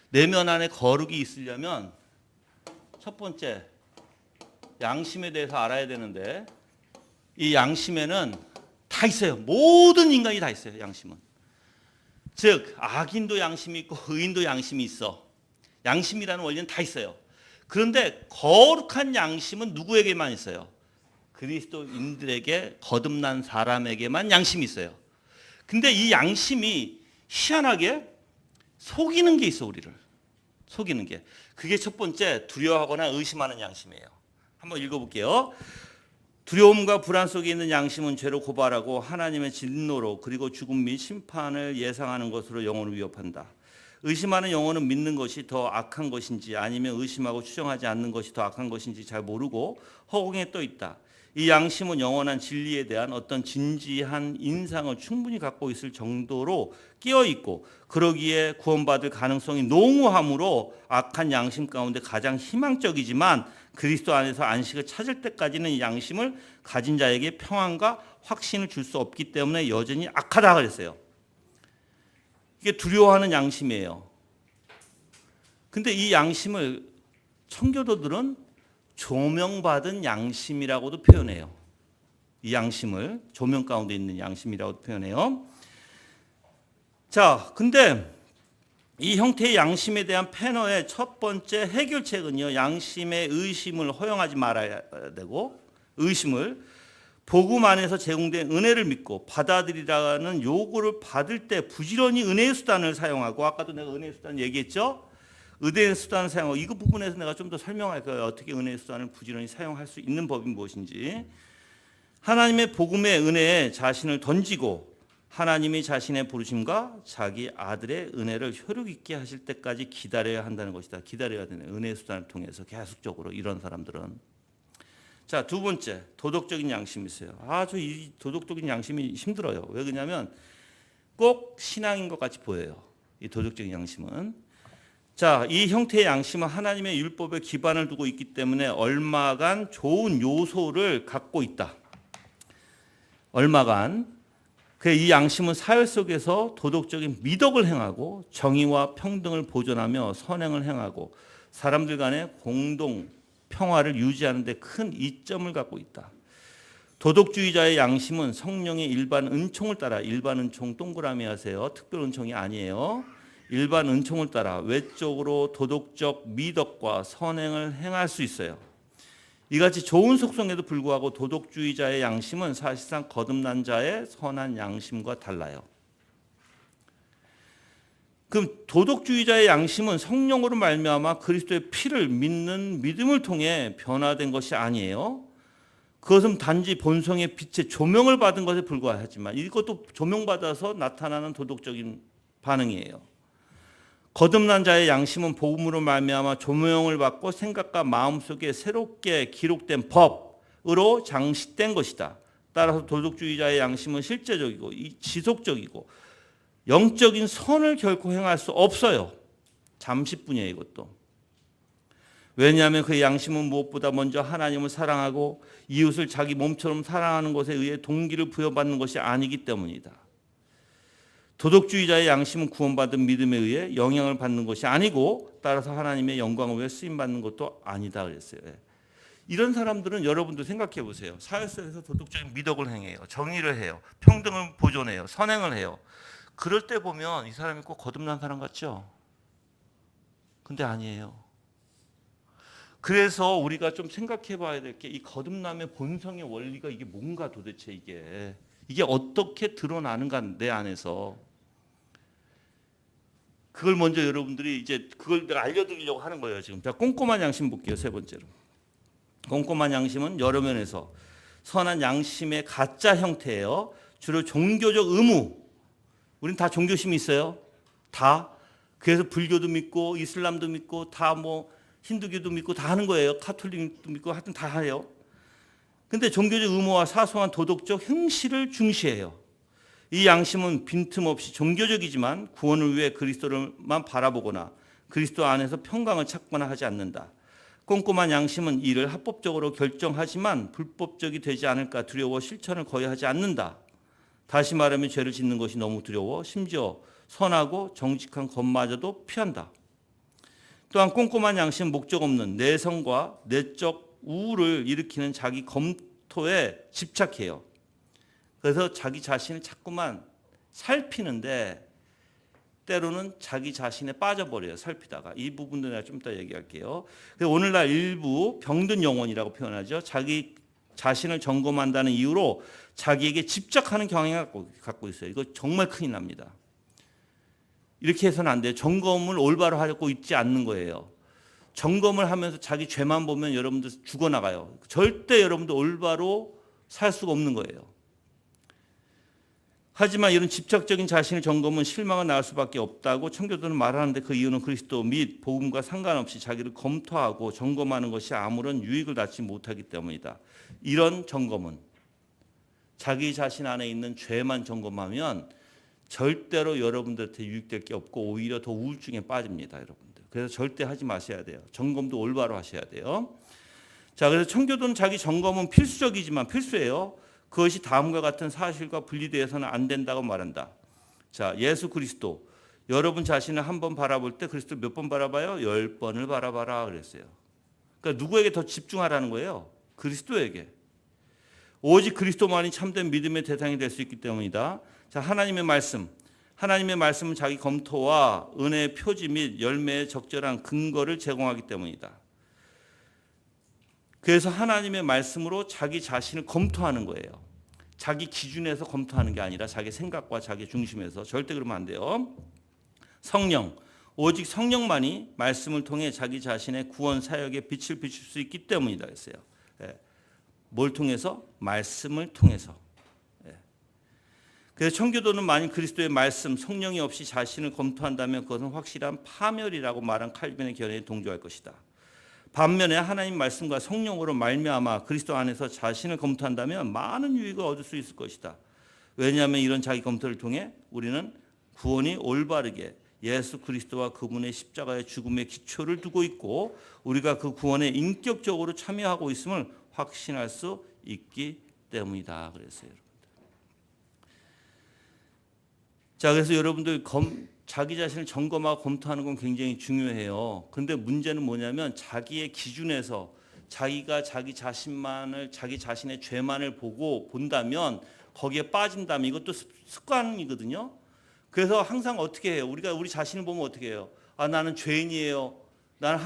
내면 안에 거룩이 있으려면 첫 번째 양심에 대해서 알아야 되는데 이 양심에는 다 있어요. 모든 인간이 다 있어요. 양심은. 즉 악인도 양심이 있고 의인도 양심이 있어. 양심이라는 원리는 다 있어요. 그런데 거룩한 양심은 누구에게만 있어요? 그리스도인들에게 거듭난 사람에게만 양심이 있어요. 근데 이 양심이 희한하게 속이는 게 있어, 우리를. 속이는 게. 그게 첫 번째, 두려워하거나 의심하는 양심이에요. 한번 읽어볼게요. 두려움과 불안 속에 있는 양심은 죄로 고발하고 하나님의 진노로 그리고 죽음 및 심판을 예상하는 것으로 영혼을 위협한다. 의심하는 영혼은 믿는 것이 더 악한 것인지 아니면 의심하고 추정하지 않는 것이 더 악한 것인지 잘 모르고 허공에 떠 있다. 이 양심은 영원한 진리에 대한 어떤 진지한 인상을 충분히 갖고 있을 정도로 끼어 있고 그러기에 구원받을 가능성이 농후하므로 악한 양심 가운데 가장 희망적이지만 그리스도 안에서 안식을 찾을 때까지는 이 양심을 가진 자에게 평안과 확신을 줄 수 없기 때문에 여전히 악하다 그랬어요. 이게 두려워하는 양심이에요. 근데 이 양심을 청교도들은 조명받은 양심이라고도 표현해요. 이 양심을 조명 가운데 있는 양심이라고 표현해요. 자, 근데 이 형태의 양심에 대한 패너의 첫 번째 해결책은요, 양심의 의심을 허용하지 말아야 되고, 의심을 복음 안에서 제공된 은혜를 믿고 받아들이라는 요구를 받을 때 부지런히 은혜의 수단을 사용하고, 아까도 내가 은혜의 수단 얘기했죠? 은혜의 수단을 사용하고, 이 부분에서 내가 좀 더 설명할 거예요. 어떻게 은혜의 수단을 부지런히 사용할 수 있는 법이 무엇인지. 하나님의 복음의 은혜에 자신을 던지고 하나님이 자신의 부르심과 자기 아들의 은혜를 효력 있게 하실 때까지 기다려야 한다는 것이다. 기다려야 되는 은혜의 수단을 통해서 계속적으로 이런 사람들은. 자, 두 번째, 도덕적인 양심이 있어요. 아주 이 도덕적인 양심이 힘들어요. 왜 그러냐면 꼭 신앙인 것 같이 보여요. 이 도덕적인 양심은. 자, 이 형태의 양심은 하나님의 율법에 기반을 두고 있기 때문에 얼마간 좋은 요소를 갖고 있다. 얼마간. 이 양심은 사회 속에서 도덕적인 미덕을 행하고 정의와 평등을 보존하며 선행을 행하고 사람들 간의 공동 평화를 유지하는 데 큰 이점을 갖고 있다. 도덕주의자의 양심은 성령의 일반 은총을 따라, 일반 은총 동그라미 하세요. 특별 은총이 아니에요. 일반 은총을 따라 외적으로 도덕적 미덕과 선행을 행할 수 있어요. 이같이 좋은 속성에도 불구하고 도덕주의자의 양심은 사실상 거듭난 자의 선한 양심과 달라요. 그럼 도덕주의자의 양심은 성령으로 말미암아 그리스도의 피를 믿는 믿음을 통해 변화된 것이 아니에요. 그것은 단지 본성의 빛의 조명을 받은 것에 불과하지만 이것도 조명받아서 나타나는 도덕적인 반응이에요. 거듭난 자의 양심은 복음으로 말미암아 조명을 받고 생각과 마음속에 새롭게 기록된 법으로 장식된 것이다. 따라서 도덕주의자의 양심은 실제적이고 지속적이고 영적인 선을 결코 행할 수 없어요. 잠시뿐이에요, 이것도. 왜냐하면 그 양심은 무엇보다 먼저 하나님을 사랑하고 이웃을 자기 몸처럼 사랑하는 것에 의해 동기를 부여받는 것이 아니기 때문이다. 도덕주의자의 양심은 구원받은 믿음에 의해 영향을 받는 것이 아니고 따라서 하나님의 영광을 위해 쓰임받는 것도 아니다 그랬어요. 이런 사람들은 여러분도 생각해 보세요. 사회 속에서 도덕적인 미덕을 행해요. 정의를 해요. 평등을 보존해요. 선행을 해요. 그럴 때 보면 이 사람이 꼭 거듭난 사람 같죠? 근데 아니에요. 그래서 우리가 좀 생각해 봐야 될 게 이 거듭남의 본성의 원리가 이게 뭔가 도대체 이게 어떻게 드러나는가 내 안에서. 그걸 먼저 여러분들이 이제 그걸 내가 알려드리려고 하는 거예요. 지금 자, 꼼꼼한 양심 볼게요. 세 번째로. 꼼꼼한 양심은 여러 면에서 선한 양심의 가짜 형태예요. 주로 종교적 의무. 우린 다 종교심이 있어요. 다. 그래서 불교도 믿고 이슬람도 믿고 다 뭐 힌두교도 믿고 다 하는 거예요. 카톨릭도 믿고 하여튼 다 해요. 근데 종교적 의무와 사소한 도덕적 행실을 중시해요. 이 양심은 빈틈없이 종교적이지만 구원을 위해 그리스도를만 바라보거나 그리스도 안에서 평강을 찾거나 하지 않는다. 꼼꼼한 양심은 이를 합법적으로 결정하지만 불법적이 되지 않을까 두려워 실천을 거의 하지 않는다. 다시 말하면 죄를 짓는 것이 너무 두려워 심지어 선하고 정직한 것마저도 피한다. 또한 꼼꼼한 양심은 목적 없는 내성과 내적 우울을 일으키는 자기 검토에 집착해요. 그래서 자기 자신을 자꾸만 살피는데 때로는 자기 자신에 빠져버려요. 살피다가. 이 부분도 내가 좀 이따 얘기할게요. 오늘날 일부 병든 영혼이라고 표현하죠. 자기 자신을 점검한다는 이유로 자기에게 집착하는 경향을 갖고 있어요. 이거 정말 큰일 납니다. 이렇게 해서는 안 돼요. 점검을 올바로 하고 있지 않는 거예요. 점검을 하면서 자기 죄만 보면 여러분들 죽어나가요. 절대 여러분들 올바로 살 수가 없는 거예요. 하지만 이런 집착적인 자신의 점검은 실망을 낳을 수밖에 없다고 청교도는 말하는데, 그 이유는 그리스도 및 복음과 상관없이 자기를 검토하고 점검하는 것이 아무런 유익을 낳지 못하기 때문이다. 이런 점검은 자기 자신 안에 있는 죄만 점검하면 절대로 여러분들한테 유익될 게 없고 오히려 더 우울증에 빠집니다, 여러분들. 그래서 절대 하지 마셔야 돼요. 점검도 올바로 하셔야 돼요. 자, 그래서 청교도는 자기 점검은 필수적이지만 필수예요. 그것이 다음과 같은 사실과 분리되어서는 안 된다고 말한다. 자, 예수 그리스도. 여러분 자신을 한 번 바라볼 때 그리스도 몇 번 바라봐요? 10번을 바라봐라 그랬어요. 그러니까 누구에게 더 집중하라는 거예요? 그리스도에게. 오직 그리스도만이 참된 믿음의 대상이 될 수 있기 때문이다. 자, 하나님의 말씀. 하나님의 말씀은 자기 검토와 은혜의 표지 및 열매의 적절한 근거를 제공하기 때문이다. 그래서 하나님의 말씀으로 자기 자신을 검토하는 거예요. 자기 기준에서 검토하는 게 아니라 자기 생각과 자기 중심에서. 절대 그러면 안 돼요. 성령. 오직 성령만이 말씀을 통해 자기 자신의 구원 사역에 빛을 비출 수 있기 때문이다 했어요. 뭘 통해서? 말씀을 통해서. 그래서 청교도는 만일 그리스도의 말씀, 성령이 없이 자신을 검토한다면 그것은 확실한 파멸이라고 말한 칼빈의 견해에 동조할 것이다. 반면에 하나님 말씀과 성령으로 말미암아 그리스도 안에서 자신을 검토한다면 많은 유익을 얻을 수 있을 것이다. 왜냐하면 이런 자기 검토를 통해 우리는 구원이 올바르게 예수 그리스도와 그분의 십자가의 죽음의 기초를 두고 있고 우리가 그 구원에 인격적으로 참여하고 있음을 확신할 수 있기 때문이다. 그랬어요, 여러분들. 자, 그래서 여러분들 자기 자신을 점검하고 검토하는 건 굉장히 중요해요. 그런데 문제는 뭐냐면 자기의 기준에서 자기가 자기 자신만을, 자기 자신의 죄만을 본다면 거기에 빠진다면 이것도 습관이거든요. 그래서 항상 어떻게 해요? 우리가 우리 자신을 보면 어떻게 해요? 아, 나는 죄인이에요. 나는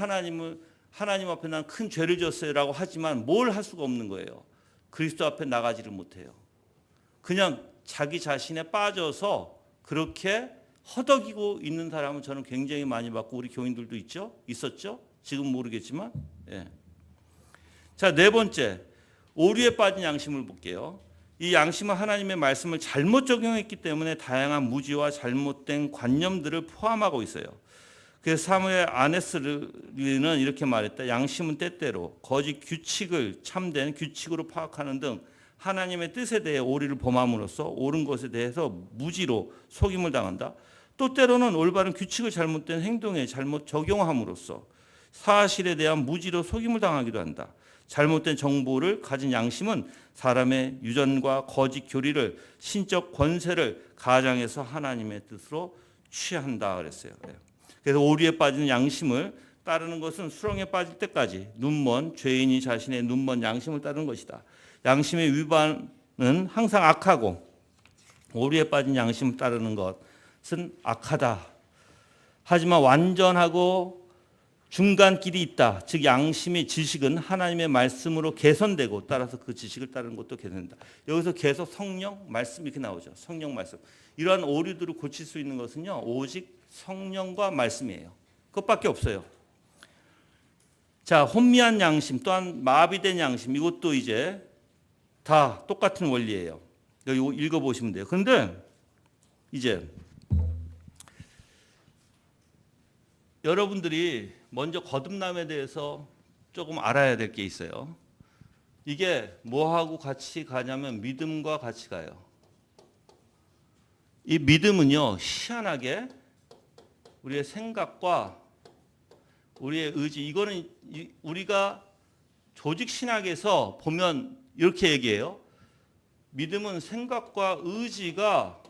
하나님 앞에 난 큰 죄를 졌어요라고 하지만 뭘 할 수가 없는 거예요. 그리스도 앞에 나가지를 못해요. 그냥 자기 자신에 빠져서 그렇게 허덕이고 있는 사람은 저는 굉장히 많이 봤고 우리 교인들도 있었죠? 지금 모르겠지만. 예. 자, 네 번째, 오류에 빠진 양심을 볼게요. 이 양심은 하나님의 말씀을 잘못 적용했기 때문에 다양한 무지와 잘못된 관념들을 포함하고 있어요. 그래서 사무엘 아네스리는 이렇게 말했다. 양심은 때때로 거짓 규칙을 참된 규칙으로 파악하는 등 하나님의 뜻에 대해 오류를 범함으로써 옳은 것에 대해서 무지로 속임을 당한다. 또 때로는 올바른 규칙을 잘못된 행동에 잘못 적용함으로써 사실에 대한 무지로 속임을 당하기도 한다. 잘못된 정보를 가진 양심은 사람의 유전과 거짓 교리를, 신적 권세를 가장해서 하나님의 뜻으로 취한다 그랬어요. 그래서 오류에 빠지는 양심을 따르는 것은 수렁에 빠질 때까지 눈먼 죄인이 자신의 눈먼 양심을 따르는 것이다. 양심의 위반은 항상 악하고 오류에 빠진 양심을 따르는 것은 악하다. 하지만 완전하고 중간길이 있다. 즉 양심의 지식은 하나님의 말씀으로 개선되고 따라서 그 지식을 따르는 것도 개선된다. 여기서 계속 성령, 말씀 이렇게 나오죠. 성령, 말씀. 이러한 오류들을 고칠 수 있는 것은요. 오직 성령과 말씀이에요. 그것밖에 없어요. 자, 혼미한 양심 또한 마비된 양심 이것도 이제 다 똑같은 원리예요. 여기 읽어보시면 돼요. 그런데 이제 여러분들이 먼저 거듭남에 대해서 조금 알아야 될 게 있어요. 이게 뭐하고 같이 가냐면 믿음과 같이 가요. 이 믿음은요, 희한하게 우리의 생각과 우리의 의지, 이거는 우리가 조직 신학에서 보면 이렇게 얘기해요. 믿음은 생각과 의지가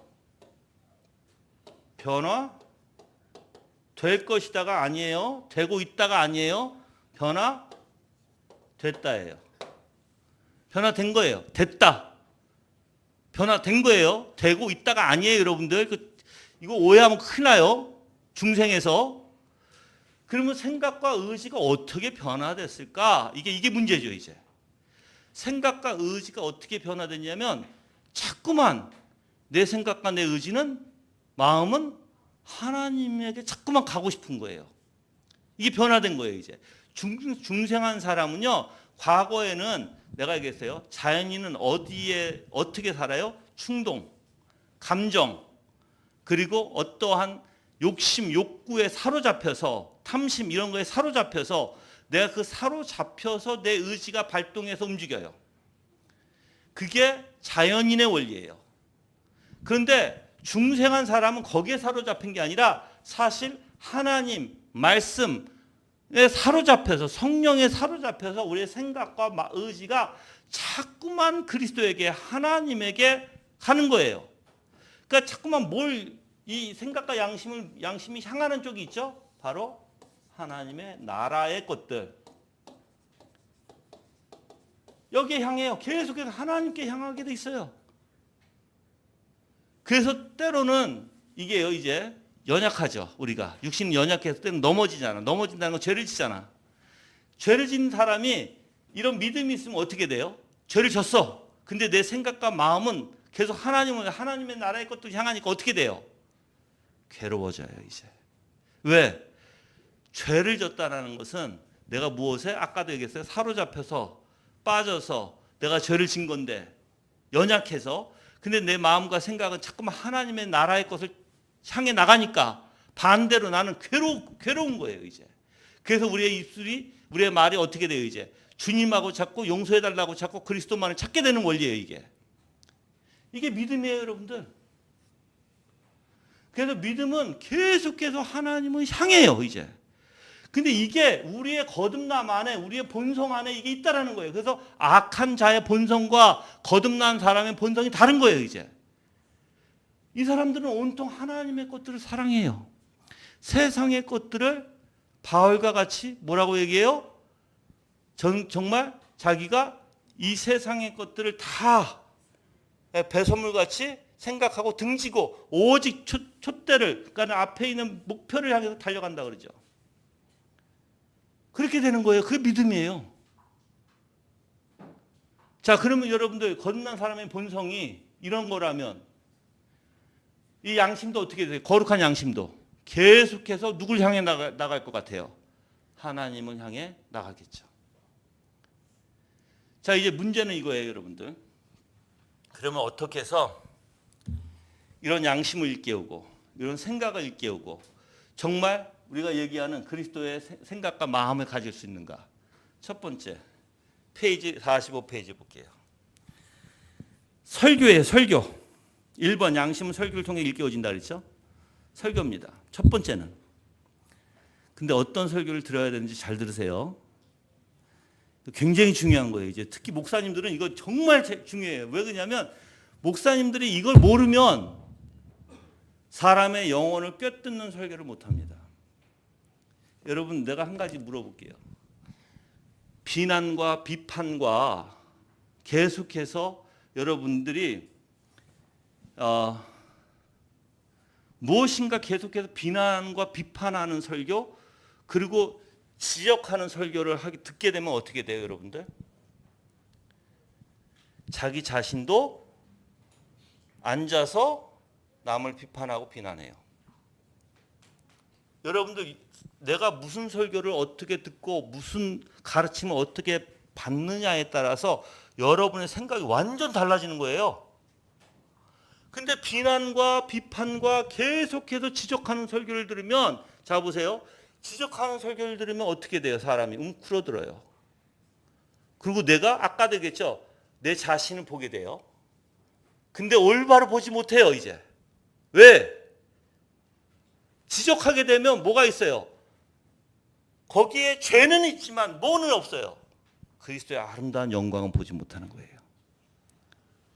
변화될 것이다가 아니에요. 되고 있다가 아니에요. 변화됐다예요. 변화된 거예요. 됐다. 변화된 거예요. 되고 있다가 아니에요, 여러분들. 이거 오해하면 큰일 나요. 중생에서. 그러면 생각과 의지가 어떻게 변화됐을까? 이게 문제죠, 이제. 생각과 의지가 어떻게 변화됐냐면 자꾸만 내 생각과 내 의지는, 마음은 하나님에게 자꾸만 가고 싶은 거예요. 이게 변화된 거예요. 이제 중생한 사람은요, 과거에는 내가 얘기했어요. 자연인은 어디에 어떻게 살아요? 충동, 감정, 그리고 어떠한 욕심, 욕구에 사로잡혀서, 탐심 이런 거에 사로잡혀서 내가 그 사로잡혀서 내 의지가 발동해서 움직여요. 그게 자연인의 원리예요. 그런데 중생한 사람은 거기에 사로잡힌 게 아니라 사실 하나님 말씀에 사로잡혀서, 성령에 사로잡혀서 우리의 생각과 의지가 자꾸만 그리스도에게, 하나님에게 가는 거예요. 그러니까 자꾸만 이 생각과 양심이 향하는 쪽이 있죠. 바로 하나님의 나라의 것들. 여기에 향해요. 계속해서 하나님께 향하게 돼 있어요. 그래서 때로는 이게요, 이제 연약하죠. 우리가 육신이 연약해서 때는 넘어지잖아. 넘어진다는 건 죄를 짓잖아. 죄를 짓는 사람이 이런 믿음이 있으면 어떻게 돼요? 죄를 졌어. 근데 내 생각과 마음은 계속 하나님의 나라의 것도 향하니까 어떻게 돼요? 괴로워져요, 이제. 왜? 죄를 졌다는 것은 내가 무엇에, 아까도 얘기했어요, 사로잡혀서 빠져서 내가 죄를 진 건데, 연약해서. 근데 내 마음과 생각은 자꾸만 하나님의 나라의 것을 향해 나가니까 반대로 나는 괴로운 거예요, 이제. 그래서 우리의 입술이, 우리의 말이 어떻게 돼요, 이제? 주님하고 자꾸 용서해달라고 자꾸 그리스도만을 찾게 되는 원리예요, 이게. 이게 믿음이에요, 여러분들. 그래서 믿음은 계속해서 하나님을 향해요, 이제. 근데 이게 우리의 거듭남 안에, 우리의 본성 안에 이게 있다라는 거예요. 그래서 악한 자의 본성과 거듭난 사람의 본성이 다른 거예요, 이제. 이 사람들은 온통 하나님의 것들을 사랑해요. 세상의 것들을 바울과 같이 뭐라고 얘기해요? 정말 자기가 이 세상의 것들을 다 배설물같이 생각하고 등지고 오직 촛대를, 그러니까 앞에 있는 목표를 향해서 달려간다 그러죠. 그렇게 되는 거예요. 그게 믿음이에요. 자, 그러면 여러분들, 거듭난 사람의 본성이 이런 거라면 이 양심도 어떻게 돼요? 거룩한 양심도 계속해서 누굴 향해 나갈 것 같아요? 하나님을 향해 나가겠죠. 자, 이제 문제는 이거예요, 여러분들. 그러면 어떻게 해서 이런 양심을 일깨우고 이런 생각을 일깨우고 정말 우리가 얘기하는 그리스도의 생각과 마음을 가질 수 있는가? 첫 번째, 페이지 45페이지 볼게요. 설교예요, 설교. 1번, 양심은 설교를 통해 일깨워진다 그랬죠? 설교입니다. 첫 번째는. 근데 어떤 설교를 들어야 되는지 잘 들으세요. 굉장히 중요한 거예요. 이제 특히 목사님들은 이거 정말 중요해요. 왜 그러냐면 목사님들이 이걸 모르면 사람의 영혼을 꿰뚫는 설교를 못합니다. 여러분, 내가 한 가지 물어볼게요. 비난과 비판과 계속해서 여러분들이 무엇인가 계속해서 비난과 비판하는 설교, 그리고 지적하는 설교를 듣게 되면 어떻게 돼요, 여러분들? 자기 자신도 앉아서 남을 비판하고 비난해요. 여러분들, 내가 무슨 설교를 어떻게 듣고 무슨 가르침을 어떻게 받느냐에 따라서 여러분의 생각이 완전 달라지는 거예요. 근데 비난과 비판과 계속해서 지적하는 설교를 들으면, 자 보세요. 지적하는 설교를 들으면 어떻게 돼요? 사람이 웅크러들어요. 그리고 내가 아까도 얘기했죠. 내 자신을 보게 돼요. 근데 올바로 보지 못해요, 이제. 왜? 지적하게 되면 뭐가 있어요? 거기에 죄는 있지만 뭐는 없어요? 그리스도의 아름다운 영광은 보지 못하는 거예요.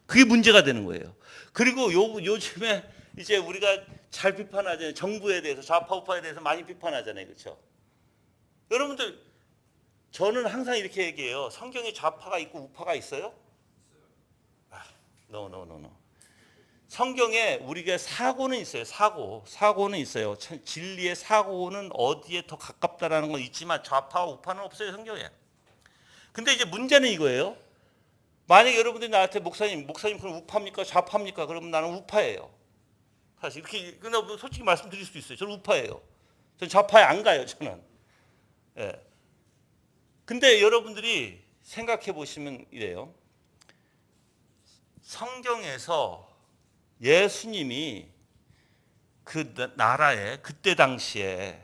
그게 문제가 되는 거예요. 그리고 요즘에 이제 우리가 잘 비판하잖아요. 정부에 대해서, 좌파 우파에 대해서 많이 비판하잖아요. 그렇죠? 여러분들, 저는 항상 이렇게 얘기해요. 성경에 좌파가 있고 우파가 있어요? No. 성경에 우리가 사고는 있어요. 사고는 있어요. 진리의 사고는 어디에 더 가깝다라는 건 있지만 좌파와 우파는 없어요, 성경에. 근데 이제 문제는 이거예요. 만약에 여러분들이 나한테 목사님 그럼 우파입니까? 좌파입니까? 그러면 나는 우파예요. 사실 이렇게 그냥 솔직히 말씀드릴 수도 있어요. 저는 우파예요. 저는 좌파에 안 가요. 저는. 예. 근데 여러분들이 생각해 보시면 이래요. 성경에서 예수님이 그 나라에 그때 당시에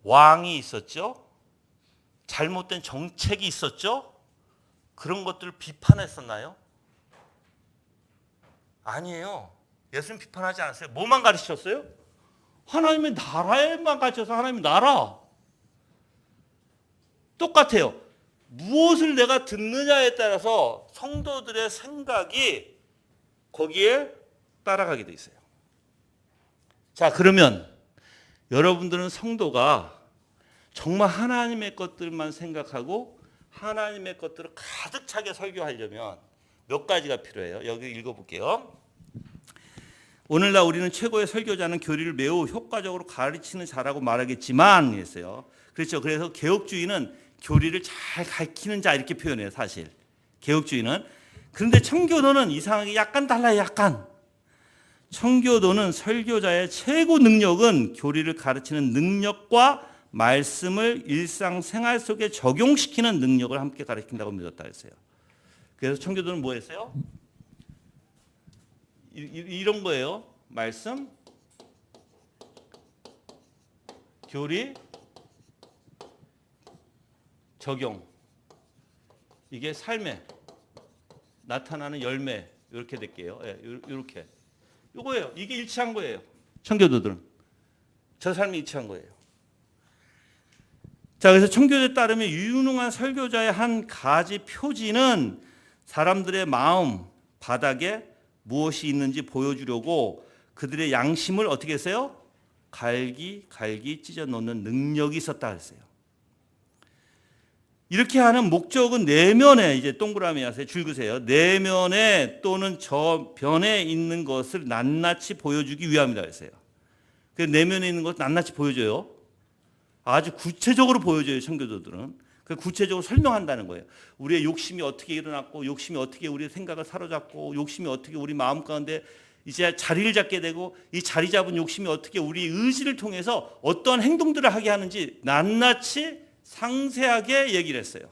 왕이 있었죠. 잘못된 정책이 있었죠. 그런 것들을 비판했었나요? 아니에요. 예수님 비판하지 않았어요. 뭐만 가르치셨어요? 하나님의 나라에만 가르쳐서 하나님의 나라. 똑같아요. 무엇을 내가 듣느냐에 따라서 성도들의 생각이 거기에 따라가게 돼 있어요. 자, 그러면 여러분들은 성도가 정말 하나님의 것들만 생각하고 하나님의 것들을 가득 차게 설교하려면 몇 가지가 필요해요. 여기 읽어볼게요. 오늘날 우리는 최고의 설교자는 교리를 매우 효과적으로 가르치는 자라고 말하겠지만 했어요. 그렇죠. 그래서 개혁주의는 교리를 잘 가르치는 자 이렇게 표현해요. 사실 개혁주의는. 그런데 청교도는 이상하게 약간 달라요. 약간. 청교도는 설교자의 최고 능력은 교리를 가르치는 능력과 말씀을 일상생활 속에 적용시키는 능력을 함께 가르친다고 믿었다 했어요. 그래서 청교도는 뭐 했어요? 이런 거예요. 말씀, 교리, 적용. 이게 삶에 나타나는 열매 이렇게 될게요. 이렇게. 이거예요. 이게 일치한 거예요. 청교도들은. 저 삶이 일치한 거예요. 자, 그래서 청교도에 따르면 유능한 설교자의 한 가지 표지는 사람들의 마음 바닥에 무엇이 있는지 보여주려고 그들의 양심을 어떻게 했어요? 갈기 찢어 놓는 능력이 있었다 했어요. 이렇게 하는 목적은 내면에 이제 동그라미 하세요. 줄 그세요. 내면에 또는 저변에 있는 것을 낱낱이 보여주기 위함이라 했어요. 그 내면에 있는 것을 낱낱이 보여줘요. 아주 구체적으로 보여줘요. 청교도들은. 그 구체적으로 설명한다는 거예요. 우리의 욕심이 어떻게 일어났고 욕심이 어떻게 우리의 생각을 사로잡고 욕심이 어떻게 우리 마음 가운데 이제 자리를 잡게 되고 이 자리 잡은 욕심이 어떻게 우리 의지를 통해서 어떤 행동들을 하게 하는지 낱낱이 상세하게 얘기를 했어요.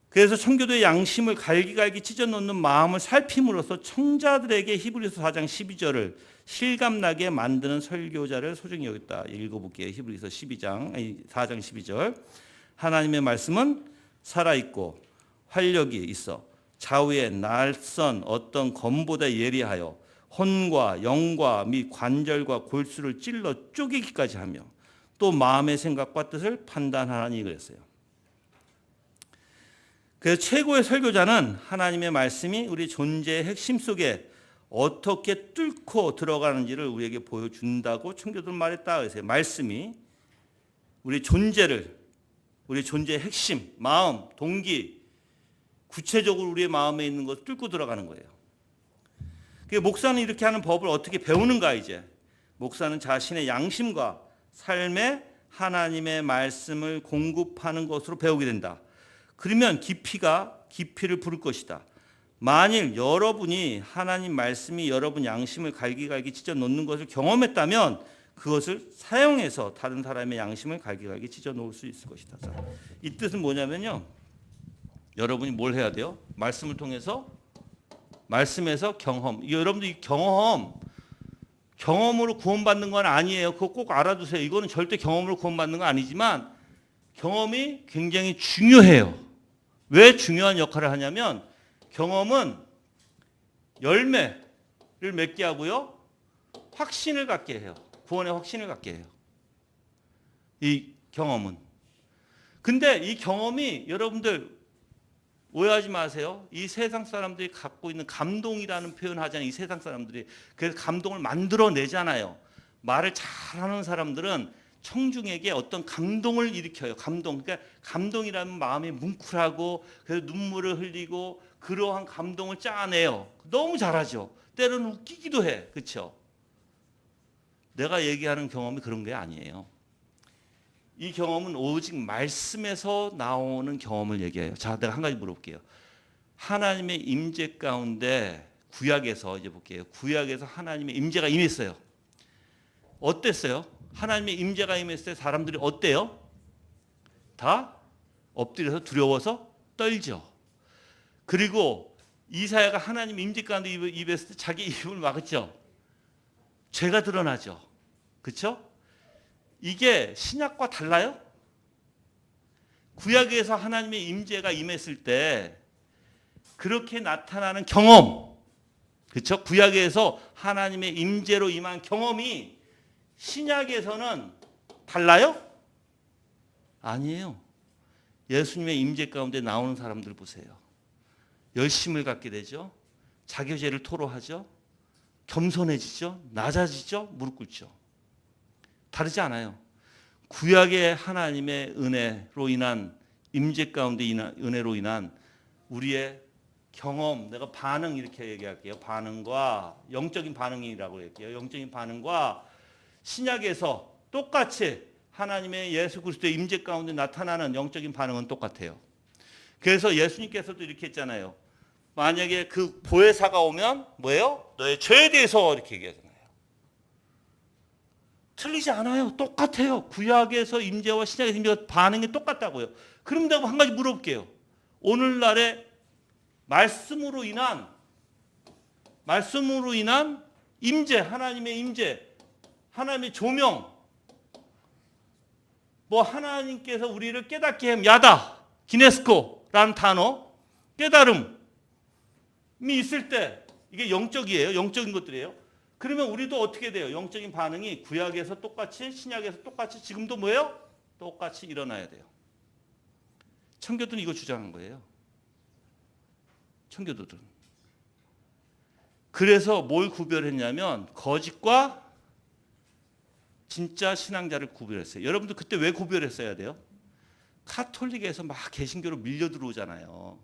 그래서 청교도의 양심을 갈기갈기 찢어놓는 마음을 살핌으로써 청자들에게 히브리서 4장 12절을 실감나게 만드는 설교자를 소중히 여겼다. 읽어볼게요. 히브리서 4장 12절. 하나님의 말씀은 살아있고 활력이 있어 좌우에 날선 어떤 검보다 예리하여 혼과 영과 및 관절과 골수를 찔러 쪼개기까지 하며 또 마음의 생각과 뜻을 판단하라니 그랬어요. 그래서 최고의 설교자는 하나님의 말씀이 우리 존재의 핵심 속에 어떻게 뚫고 들어가는지를 우리에게 보여준다고 청교도는 말했다. 그래서 말씀이 우리 존재의 핵심, 마음, 동기, 구체적으로 우리의 마음에 있는 것을 뚫고 들어가는 거예요. 목사는 이렇게 하는 법을 어떻게 배우는가 이제. 목사는 자신의 양심과 삶에 하나님의 말씀을 공급하는 것으로 배우게 된다. 그러면 깊이를 부를 것이다. 만일 여러분이 하나님 말씀이 여러분 양심을 갈기갈기 찢어 놓는 것을 경험했다면 그것을 사용해서 다른 사람의 양심을 갈기갈기 찢어 놓을 수 있을 것이다. 이 뜻은 뭐냐면요. 여러분이 뭘 해야 돼요? 말씀을 통해서 말씀에서 경험. 여러분들 이 경험으로 구원받는 건 아니에요. 그거 꼭 알아두세요. 이거는 절대 경험으로 구원받는 건 아니지만 경험이 굉장히 중요해요. 왜 중요한 역할을 하냐면 경험은 열매를 맺게 하고요. 확신을 갖게 해요. 구원의 확신을 갖게 해요. 이 경험은. 근데 이 경험이 여러분들 오해하지 마세요. 이 세상 사람들이 갖고 있는 감동이라는 표현을 하잖아요. 이 세상 사람들이. 그래서 감동을 만들어내잖아요. 말을 잘하는 사람들은 청중에게 어떤 감동을 일으켜요. 그러니까 감동이라는 마음이 뭉클하고 그래서 눈물을 흘리고 그러한 감동을 짜내요. 너무 잘하죠. 때로는 웃기기도 해. 그렇죠? 내가 얘기하는 경험이 그런 게 아니에요. 이 경험은 오직 말씀에서 나오는 경험을 얘기해요. 자, 내가 한 가지 물어볼게요. 하나님의 임재 가운데 구약에서 이제 볼게요. 구약에서 하나님의 임재가 임했어요. 어땠어요? 하나님의 임재가 임했을 때 사람들이 어때요? 다 엎드려서 두려워서 떨죠. 그리고 이사야가 하나님 임재 가운데 입했을 때 자기 입을 막았죠. 죄가 드러나죠. 그렇죠? 이게 신약과 달라요? 구약에서 하나님의 임재가 임했을 때 그렇게 나타나는 경험, 그렇죠? 구약에서 하나님의 임재로 임한 경험이 신약에서는 달라요? 아니에요. 예수님의 임재 가운데 나오는 사람들 보세요. 열심을 갖게 되죠. 자기 죄를 토로하죠. 겸손해지죠. 낮아지죠. 무릎 꿇죠. 다르지 않아요. 구약의 하나님의 은혜로 인한 임재 가운데 은혜로 인한 우리의 경험, 내가 반응 이렇게 얘기할게요. 반응과 영적인 반응이라고 할게요. 영적인 반응과 신약에서 똑같이 하나님의 예수 그리스도의 임재 가운데 나타나는 영적인 반응은 똑같아요. 그래서 예수님께서도 이렇게 했잖아요. 만약에 그 보혜사가 오면 뭐예요? 너의 죄에 대해서 이렇게 얘기하잖아요. 틀리지 않아요. 똑같아요. 구약에서 임재와 신약에서 임재가 반응이 똑같다고요. 그럼 내가 한 가지 물어볼게요. 오늘날의 말씀으로 인한 임재, 하나님의 임재, 하나님의 조명, 뭐 하나님께서 우리를 깨닫게 함, 야다, 기네스코라는 단어, 깨달음이 있을 때 이게 영적이에요. 영적인 것들이에요. 그러면 우리도 어떻게 돼요? 영적인 반응이 구약에서 똑같이 신약에서 똑같이 지금도 뭐예요? 똑같이 일어나야 돼요. 청교도는 이거 주장한 거예요. 청교도들은. 그래서 뭘 구별했냐면 거짓과 진짜 신앙자를 구별했어요. 여러분들 그때 왜 구별했어야 돼요? 카톨릭에서 막 개신교로 밀려 들어오잖아요.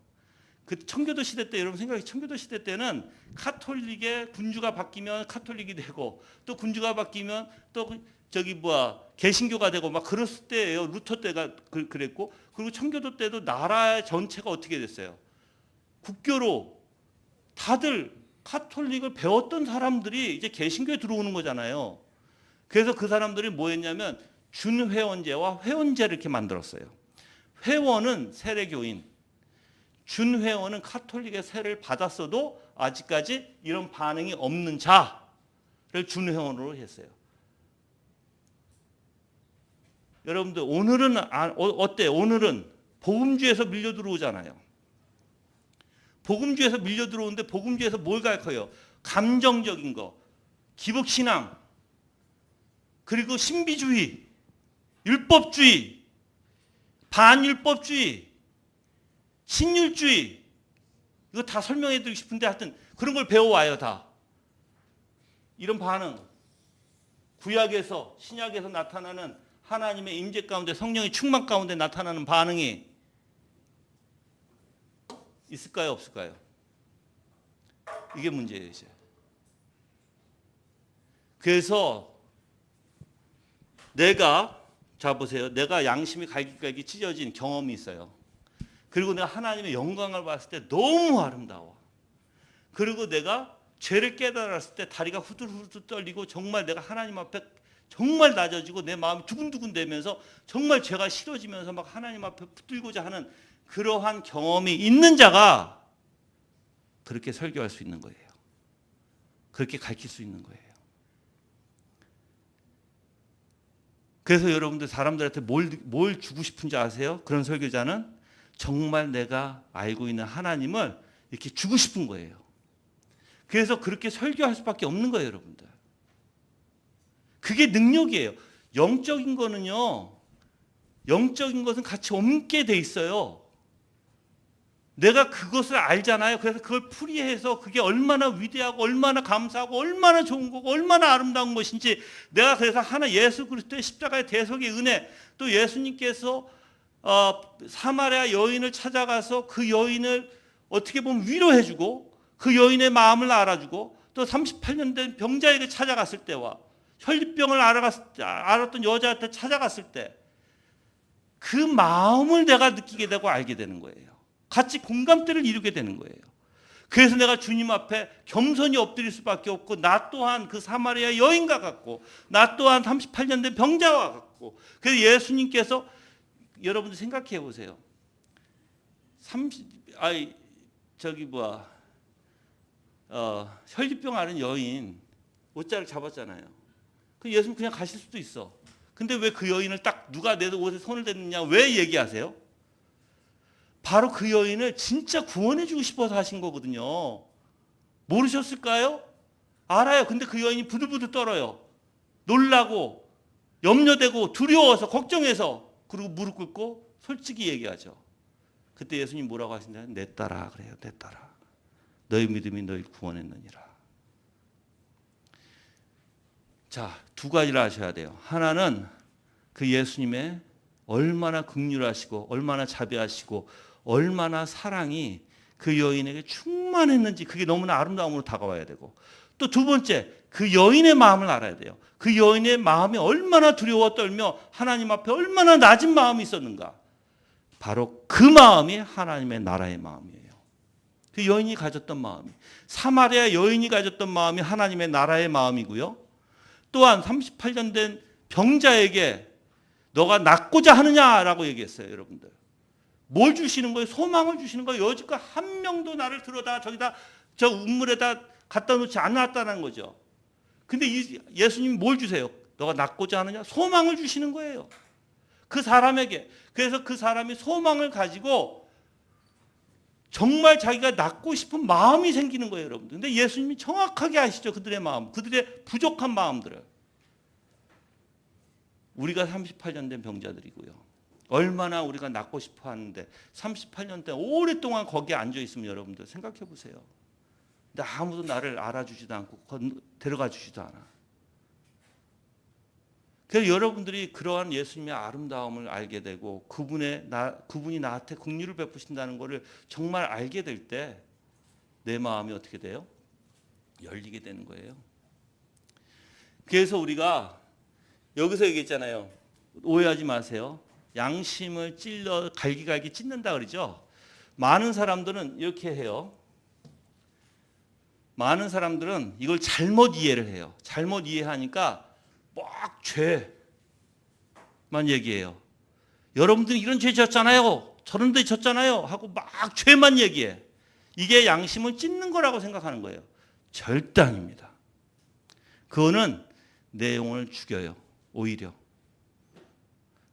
그 청교도 시대 때 여러분 생각해, 청교도 시대 때는 카톨릭의 군주가 바뀌면 카톨릭이 되고 또 군주가 바뀌면 또 개신교가 되고 막 그랬을 때예요. 루터 때가 그랬고, 그리고 청교도 때도 나라 전체가 어떻게 됐어요? 국교로 다들 카톨릭을 배웠던 사람들이 이제 개신교에 들어오는 거잖아요. 그래서 그 사람들이 뭐 했냐면 준회원제와 회원제를 이렇게 만들었어요. 회원은 세례교인, 준회원은 카톨릭의 세례를 받았어도 아직까지 이런 반응이 없는 자를 준회원으로 했어요. 여러분들 오늘은 어때요? 오늘은 복음주에서 밀려 들어오잖아요. 복음주에서 밀려 들어오는데 복음주에서 뭘 가르쳐요? 감정적인 거, 기복신앙, 그리고 신비주의, 율법주의, 반율법주의, 신율주의, 이거 다 설명해 드리고 싶은데 하여튼 그런 걸 배워와요. 다. 이런 반응, 구약에서 신약에서 나타나는 하나님의 임재 가운데 성령의 충만 가운데 나타나는 반응이 있을까요? 없을까요? 이게 문제예요. 이제. 그래서 자 보세요. 내가 양심이 갈기갈기 찢어진 경험이 있어요. 그리고 내가 하나님의 영광을 봤을 때 너무 아름다워. 그리고 내가 죄를 깨달았을 때 다리가 후들후들 떨리고 정말 내가 하나님 앞에 정말 낮아지고 내 마음이 두근두근 되면서 정말 죄가 싫어지면서 막 하나님 앞에 붙들고자 하는 그러한 경험이 있는 자가 그렇게 설교할 수 있는 거예요. 그렇게 가르칠 수 있는 거예요. 그래서 여러분들 사람들한테 뭘 주고 싶은지 아세요? 그런 설교자는 정말 내가 알고 있는 하나님을 이렇게 주고 싶은 거예요. 그래서 그렇게 설교할 수밖에 없는 거예요, 여러분들. 그게 능력이에요. 영적인 거는요, 영적인 것은 같이 옮게 돼 있어요. 내가 그것을 알잖아요. 그래서 그걸 풀이해서 그게 얼마나 위대하고 얼마나 감사하고 얼마나 좋은 거고 얼마나 아름다운 것인지 내가 그래서 예수 그리스도의 십자가의 대속의 은혜, 또 예수님께서 사마리아 여인을 찾아가서 그 여인을 어떻게 보면 위로해주고 그 여인의 마음을 알아주고 또 38년 된 병자에게 찾아갔을 때와 혈류병을 알았던 여자한테 찾아갔을 때 그 마음을 내가 느끼게 되고 알게 되는 거예요. 같이 공감대를 이루게 되는 거예요. 그래서 내가 주님 앞에 겸손히 엎드릴 수밖에 없고, 나 또한 그 사마리아 여인과 같고, 나 또한 38년 된 병자와 같고. 그래서 예수님께서, 여러분들 생각해 보세요. 혈류병 앓은 여인 옷자를 잡았잖아요. 그 예수님 그냥 가실 수도 있어. 근데 왜 그 여인을 딱 누가 내 옷에 손을 댔느냐 왜 얘기하세요? 바로 그 여인을 진짜 구원해 주고 싶어서 하신 거거든요. 모르셨을까요? 알아요. 근데 그 여인이 부들부들 떨어요. 놀라고 염려되고 두려워서 걱정해서, 그리고 무릎 꿇고 솔직히 얘기하죠. 그때 예수님 뭐라고 하시냐면 내 딸아, 그래요. 내 딸아, 너의 믿음이 너를 구원했느니라. 자, 두 가지를 아셔야 돼요. 하나는 그 예수님의 얼마나 긍휼하시고 얼마나 자비하시고 얼마나 사랑이 그 여인에게 충만했는지, 그게 너무나 아름다움으로 다가와야 되고, 또 두 번째, 그 여인의 마음을 알아야 돼요. 그 여인의 마음이 얼마나 두려워 떨며 하나님 앞에 얼마나 낮은 마음이 있었는가. 바로 그 마음이 하나님의 나라의 마음이에요. 그 여인이 가졌던 마음이, 사마리아 여인이 가졌던 마음이 하나님의 나라의 마음이고요. 또한 38년 된 병자에게 너가 낫고자 하느냐라고 얘기했어요. 여러분들, 뭘 주시는 거예요? 소망을 주시는 거예요. 여지껏 한 명도 나를 들어다 저기다 저 우물에다 갖다 놓지 않았다는 거죠. 근데 예수님이 뭘 주세요? 너가 낫고자 하느냐? 소망을 주시는 거예요, 그 사람에게. 그래서 그 사람이 소망을 가지고 정말 자기가 낫고 싶은 마음이 생기는 거예요, 여러분들. 근데 예수님이 정확하게 아시죠, 그들의 마음, 그들의 부족한 마음들을. 우리가 38년 된 병자들이고요. 얼마나 우리가 낫고 싶어 하는데 38년 동안 오랫동안 거기에 앉아 있으면 여러분들 생각해 보세요. 근데 아무도 나를 알아주지도 않고 데려가 주지도 않아. 그래서 여러분들이 그러한 예수님의 아름다움을 알게 되고 그분이 나한테 긍휼을 베푸신다는 것을 정말 알게 될 때 내 마음이 어떻게 돼요? 열리게 되는 거예요. 그래서 우리가 여기서 얘기했잖아요. 오해하지 마세요. 양심을 찔러 갈기갈기 찢는다 그러죠. 많은 사람들은 이렇게 해요. 많은 사람들은 이걸 잘못 이해를 해요. 잘못 이해하니까 막 죄만 얘기해요. 여러분들이 이런 죄 졌잖아요, 저런 데 졌잖아요 하고 막 죄만 얘기해. 이게 양심을 찢는 거라고 생각하는 거예요. 절대 아닙니다. 그거는 내용을 죽여요. 오히려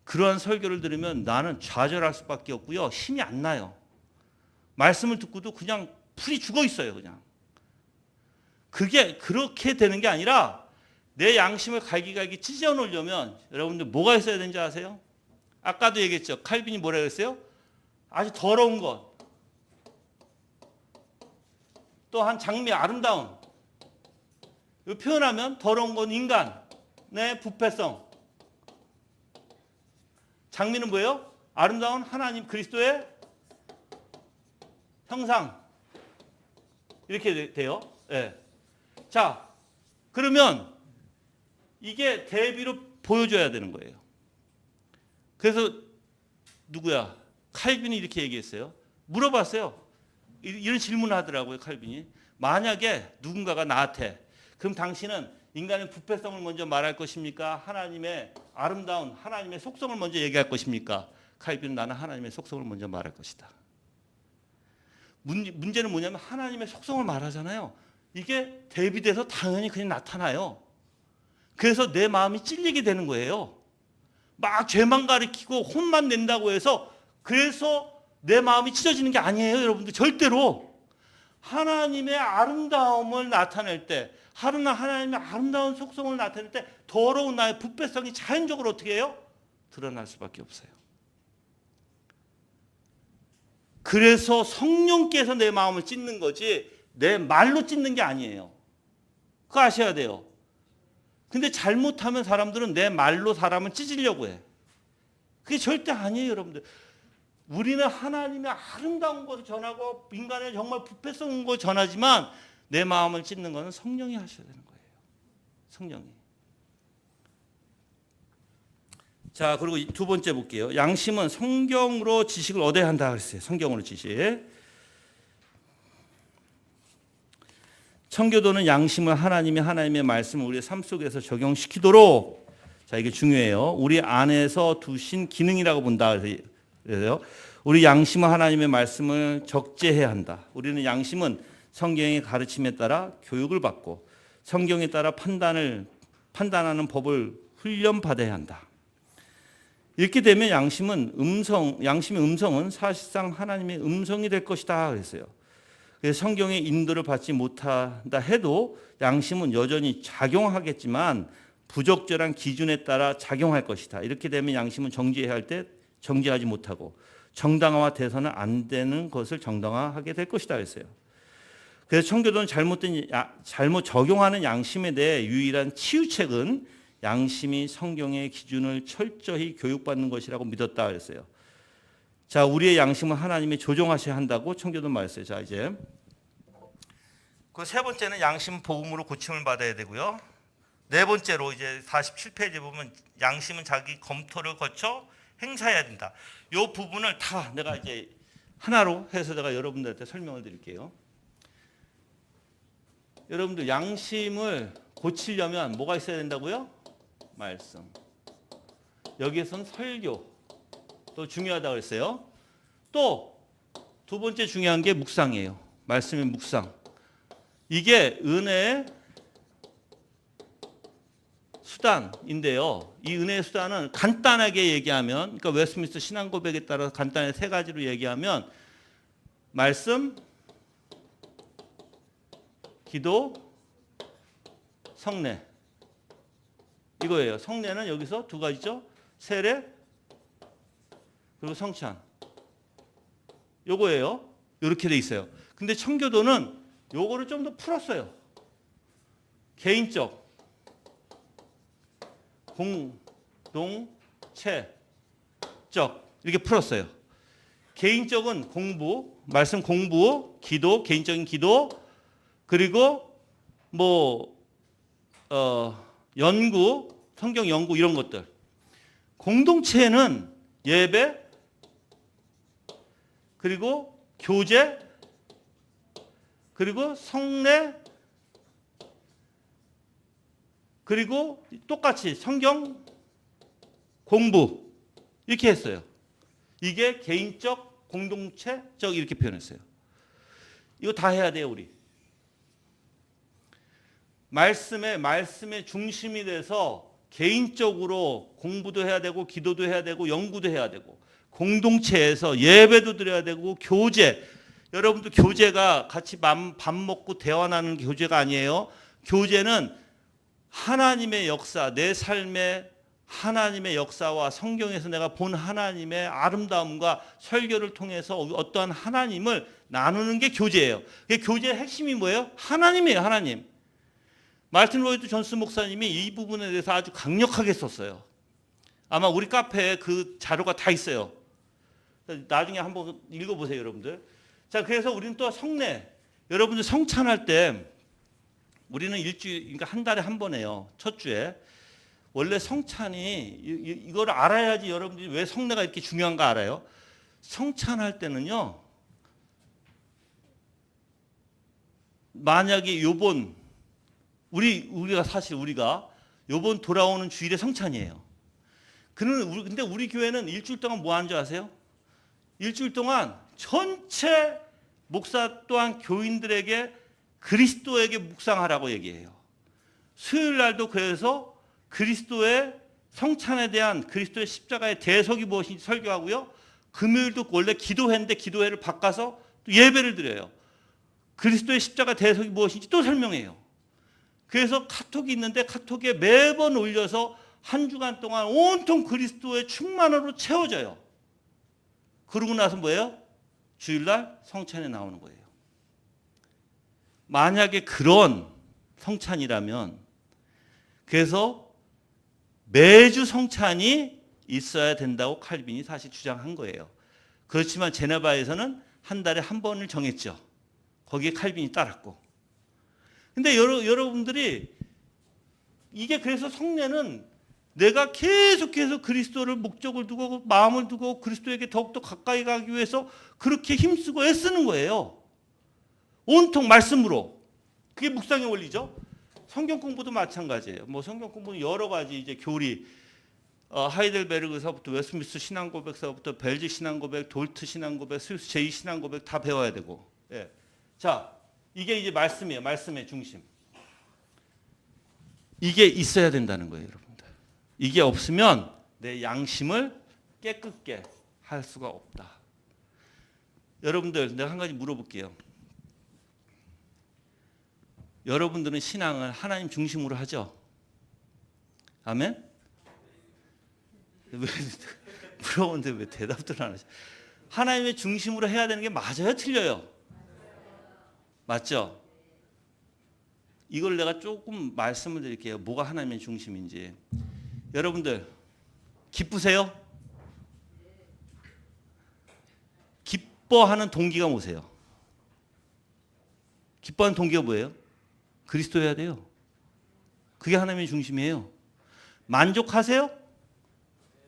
그러한 설교를 들으면 나는 좌절할 수밖에 없고요, 힘이 안 나요. 말씀을 듣고도 그냥 풀이 죽어 있어요. 그냥 그게 그렇게 되는 게 아니라, 내 양심을 갈기갈기 찢어 놓으려면 여러분들 뭐가 있어야 되는지 아세요? 아까도 얘기했죠. 칼빈이 뭐라고 했어요? 아주 더러운 것, 또 한 장미 아름다운. 이거 표현하면 더러운 건 인간의 부패성, 장미는 뭐예요? 아름다운 하나님 그리스도의 형상. 이렇게 돼요. 네. 자, 그러면 이게 대비로 보여줘야 되는 거예요. 그래서 누구야? 칼빈이 이렇게 얘기했어요. 물어봤어요. 이런 질문을 하더라고요, 칼빈이. 만약에 누군가가 나한테, 그럼 당신은 인간의 부패성을 먼저 말할 것입니까? 하나님의 아름다운 하나님의 속성을 먼저 얘기할 것입니까? 칼빈은 나는 하나님의 속성을 먼저 말할 것이다. 문제는 뭐냐면 하나님의 속성을 말하잖아요. 이게 대비돼서 당연히 그냥 나타나요. 그래서 내 마음이 찔리게 되는 거예요. 막 죄만 가리키고 혼만 낸다고 해서 그래서 내 마음이 찢어지는 게 아니에요, 여러분들. 절대로. 하나님의 아름다움을 나타낼 때, 하나님의 아름다운 속성을 나타낼 때 더러운 나의 부패성이 자연적으로 어떻게 해요? 드러날 수밖에 없어요. 그래서 성령께서 내 마음을 찢는 거지 내 말로 찢는 게 아니에요. 그거 아셔야 돼요. 근데 잘못하면 사람들은 내 말로 사람을 찢으려고 해. 그게 절대 아니에요, 여러분들. 우리는 하나님의 아름다운 것을 전하고 인간의 정말 부패성인 것을 전하지만 내 마음을 찢는 것은 성령이 하셔야 되는 거예요. 성령이. 자, 그리고 두 번째 볼게요. 양심은 성경으로 지식을 얻어야 한다 그랬어요. 성경으로 지식. 청교도는 양심을 하나님의 말씀을 우리의 삶 속에서 적용시키도록, 자, 이게 중요해요. 우리 안에서 두신 기능이라고 본다. 그래서 우리 양심은 하나님의 말씀을 적재해야 한다. 우리는 양심은 성경의 가르침에 따라 교육을 받고 성경에 따라 판단하는 법을 훈련받아야 한다. 이렇게 되면 양심의 음성은 사실상 하나님의 음성이 될 것이다 그랬어요. 그래서 성경의 인도를 받지 못한다 해도 양심은 여전히 작용하겠지만 부적절한 기준에 따라 작용할 것이다. 이렇게 되면 양심은 정죄해야 할 때 정죄하지 못하고 정당화와 돼서는 안 되는 것을 정당화하게 될 것이다 그랬어요. 그래서 청교도는 잘못 적용하는 양심에 대해 유일한 치유책은 양심이 성경의 기준을 철저히 교육받는 것이라고 믿었다 그랬어요. 자, 우리의 양심은 하나님이 조종하셔야 한다고 청교도는 말했어요. 자, 이제 그 세 번째는 양심 복음으로 고침을 받아야 되고요. 네 번째로 이제 47페이지 보면 양심은 자기 검토를 거쳐 행사해야 된다. 이 부분을 다 내가 이제 하나로 해서 내가 여러분들한테 설명을 드릴게요. 여러분들 양심을 고치려면 뭐가 있어야 된다고요? 말씀. 여기에선 설교 또 중요하다고 그랬어요. 또 두 번째 중요한 게 묵상이에요. 말씀의 묵상. 이게 은혜의 수단인데요. 이 은혜의 수단은 간단하게 얘기하면, 그러니까 웨스트민스터 신앙고백에 따라서 간단하게 세 가지로 얘기하면 말씀, 기도, 성례. 이거예요. 성례는 여기서 두 가지죠. 세례 그리고 성찬. 요거예요. 이렇게 돼 있어요. 근데 청교도는 요거를 좀 더 풀었어요. 개인적, 공동체적 이렇게 풀었어요. 개인적은 공부, 말씀 공부, 기도, 개인적인 기도, 그리고 연구, 성경 연구 이런 것들. 공동체는 예배, 그리고 교제, 그리고 성례, 그리고 똑같이 성경 공부 이렇게 했어요. 이게 개인적, 공동체적 이렇게 표현했어요. 이거 다 해야 돼요, 우리. 말씀의 중심이 돼서 개인적으로 공부도 해야 되고 기도도 해야 되고 연구도 해야 되고 공동체에서 예배도 드려야 되고 교제. 여러분들 교제가 같이 밥 먹고 대화 나누는 교제가 아니에요. 교제는 하나님의 역사, 내 삶의 하나님의 역사와 성경에서 내가 본 하나님의 아름다움과 설교를 통해서 어떠한 하나님을 나누는 게 교제예요. 교제의 핵심이 뭐예요? 하나님이에요, 하나님. 마르틴 로이드 존스 목사님이 이 부분에 대해서 아주 강력하게 썼어요. 아마 우리 카페에 그 자료가 다 있어요. 나중에 한번 읽어보세요, 여러분들. 자, 그래서 우리는 또 성례. 여러분들 성찬할 때 우리는 일주일, 그러니까 한 달에 한 번 해요. 첫 주에. 원래 성찬이 이걸 알아야지 여러분들이 왜 성례가 이렇게 중요한가 알아요. 성찬할 때는요. 만약에 우리가 요번 돌아오는 주일에 성찬이에요. 근데 우리 교회는 일주일 동안 뭐 하는 줄 아세요? 일주일 동안 전체 목사 또한 교인들에게 그리스도에게 묵상하라고 얘기해요. 수요일 날도 그래서 그리스도의 성찬에 대한 그리스도의 십자가의 대속이 무엇인지 설교하고요. 금요일도 원래 기도회인데 기도회를 바꿔서 또 예배를 드려요. 그리스도의 십자가 대속이 무엇인지 또 설명해요. 그래서 카톡이 있는데 카톡에 매번 올려서 한 주간 동안 온통 그리스도의 충만으로 채워져요. 그러고 나서 뭐예요? 주일날 성찬에 나오는 거예요. 만약에 그런 성찬이라면 그래서 매주 성찬이 있어야 된다고 칼빈이 사실 주장한 거예요. 그렇지만 제네바에서는 한 달에 한 번을 정했죠. 거기에 칼빈이 따랐고. 근데 여러분들이 이게 그래서 성례는 내가 계속해서 그리스도를 목적을 두고 마음을 두고 그리스도에게 더욱더 가까이 가기 위해서 그렇게 힘쓰고 애쓰는 거예요. 온통 말씀으로. 그게 묵상의 원리죠. 성경 공부도 마찬가지예요. 뭐 성경 공부는 여러 가지 이제 교리, 하이델베르그서부터 웨스트민스터 신앙고백서부터 벨직 신앙고백, 돌트 신앙고백, 스위스 제2 신앙고백 다 배워야 되고. 예. 자, 이게 이제 말씀이에요. 말씀의 중심. 이게 있어야 된다는 거예요, 여러분들. 이게 없으면 내 양심을 깨끗게 할 수가 없다. 여러분들, 내가 한 가지 물어볼게요. 여러분들은 신앙을 하나님 중심으로 하죠? 아멘? 왜 물어보는데 왜 대답도 안 하죠? 하나님의 중심으로 해야 되는 게 맞아요? 틀려요? 맞죠? 이걸 내가 조금 말씀을 드릴게요. 뭐가 하나님의 중심인지. 여러분들 기쁘세요? 기뻐하는 동기가 뭐세요? 기뻐하는 동기가 뭐예요? 그리스도여야 돼요. 그게 하나님의 중심이에요. 만족하세요?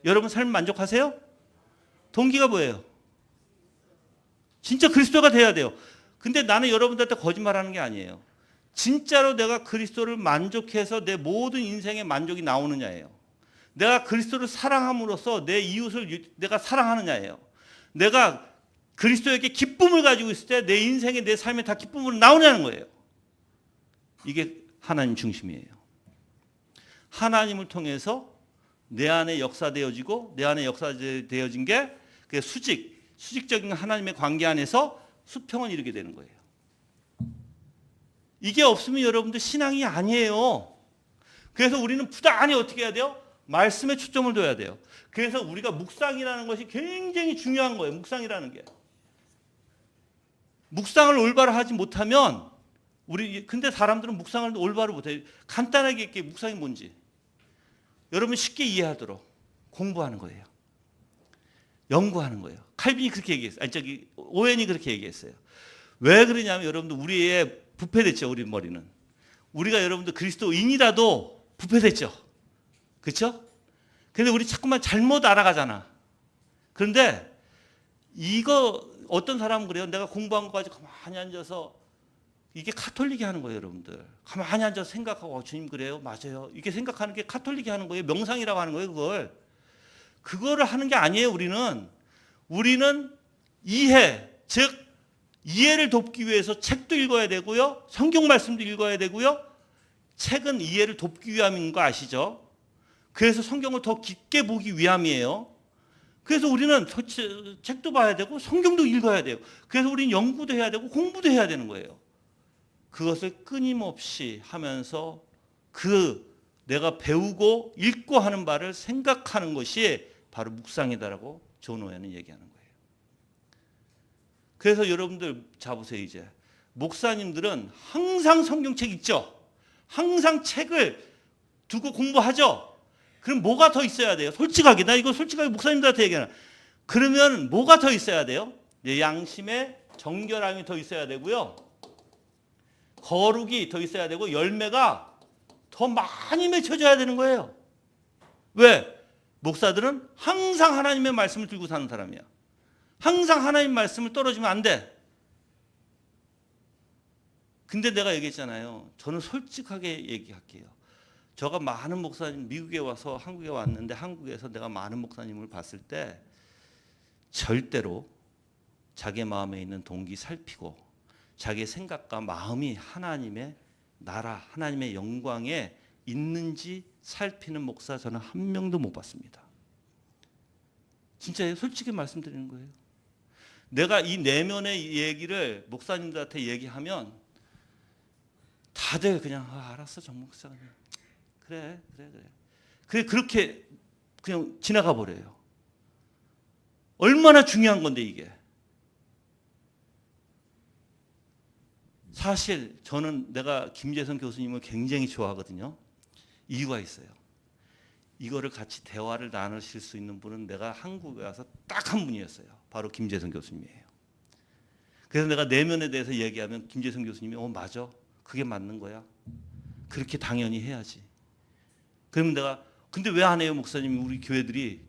여러분 삶 만족하세요? 동기가 뭐예요? 진짜 그리스도가 돼야 돼요. 근데 나는 여러분들한테 거짓말하는 게 아니에요. 진짜로 내가 그리스도를 만족해서 내 모든 인생의 만족이 나오느냐예요. 내가 그리스도를 사랑함으로써 내 이웃을 내가 사랑하느냐예요. 내가 그리스도에게 기쁨을 가지고 있을 때 내 인생에 내 삶에 다 기쁨으로 나오냐는 거예요. 이게 하나님 중심이에요. 하나님을 통해서 내 안에 역사되어지고 내 안에 역사되어진 게 그 수직적인 하나님의 관계 안에서 수평을 이루게 되는 거예요. 이게 없으면 여러분들 신앙이 아니에요. 그래서 우리는 부단히 어떻게 해야 돼요? 말씀에 초점을 둬야 돼요. 그래서 우리가 묵상이라는 것이 굉장히 중요한 거예요. 묵상이라는 게. 묵상을 올바로 하지 못하면 근데 사람들은 묵상을 올바로 못해요. 간단하게 이렇게 묵상이 뭔지 여러분 쉽게 이해하도록 공부하는 거예요. 연구하는 거예요. 칼빈이 그렇게 얘기했어요. 오웬이 그렇게 얘기했어요. 왜 그러냐면 여러분들 우리의 부패됐죠. 우리 머리는. 우리가 여러분들 그리스도인이라도 부패됐죠. 그렇죠? 근데 우리 자꾸만 잘못 알아가잖아. 그런데 이거 어떤 사람은 그래요. 내가 공부한 것까지 가만히 앉아서 이게 카톨릭이 하는 거예요, 여러분들. 가만히 앉아서 생각하고 주님 그래요? 맞아요. 이렇게 생각하는 게 카톨릭이 하는 거예요. 명상이라고 하는 거예요, 그거를 하는 게 아니에요, 우리는 이해, 즉 이해를 돕기 위해서 책도 읽어야 되고요. 성경 말씀도 읽어야 되고요. 책은 이해를 돕기 위함인 거 아시죠? 그래서 성경을 더 깊게 보기 위함이에요. 그래서 우리는 책도 봐야 되고 성경도 읽어야 돼요. 그래서 우리는 연구도 해야 되고 공부도 해야 되는 거예요. 그것을 끊임없이 하면서 내가 배우고 읽고 하는 바를 생각하는 것이 바로 묵상이다라고 존 오웬은 얘기하는 거예요. 그래서 여러분들 자보세요. 이제 목사님들은 항상 성경책 읽죠. 항상 책을 두고 공부하죠. 그럼 뭐가 더 있어야 돼요? 솔직하게 나 이거 솔직하게 목사님들한테 얘기하나. 그러면 뭐가 더 있어야 돼요? 내 양심의 정결함이 더 있어야 되고요. 거룩이 더 있어야 되고 열매가 더 많이 맺혀져야 되는 거예요. 왜? 목사들은 항상 하나님의 말씀을 들고 사는 사람이야. 항상 하나님 말씀을 떨어지면 안 돼. 근데 내가 얘기했잖아요. 저는 솔직하게 얘기할게요. 제가 많은 목사님 미국에 와서 한국에 왔는데 한국에서 내가 많은 목사님을 봤을 때 절대로 자기 마음에 있는 동기 살피고 자기의 생각과 마음이 하나님의 나라, 하나님의 영광에 있는지 살피는 목사 저는 한 명도 못 봤습니다. 진짜 솔직히 말씀드리는 거예요. 내가 이 내면의 얘기를 목사님들한테 얘기하면 다들 그냥 알았어 정 목사 그래. 그렇게 그냥 지나가 버려요. 얼마나 중요한 건데 이게. 사실 저는 내가 김재성 교수님을 굉장히 좋아하거든요. 이유가 있어요. 이거를 같이 대화를 나누실 수 있는 분은 내가 한국에 와서 딱 한 분이었어요. 바로 김재성 교수님이에요. 그래서 내가 내면에 대해서 얘기하면 김재성 교수님이 맞아. 그게 맞는 거야. 그렇게 당연히 해야지. 그러면 내가 근데 왜 안 해요, 목사님? 우리 교회들이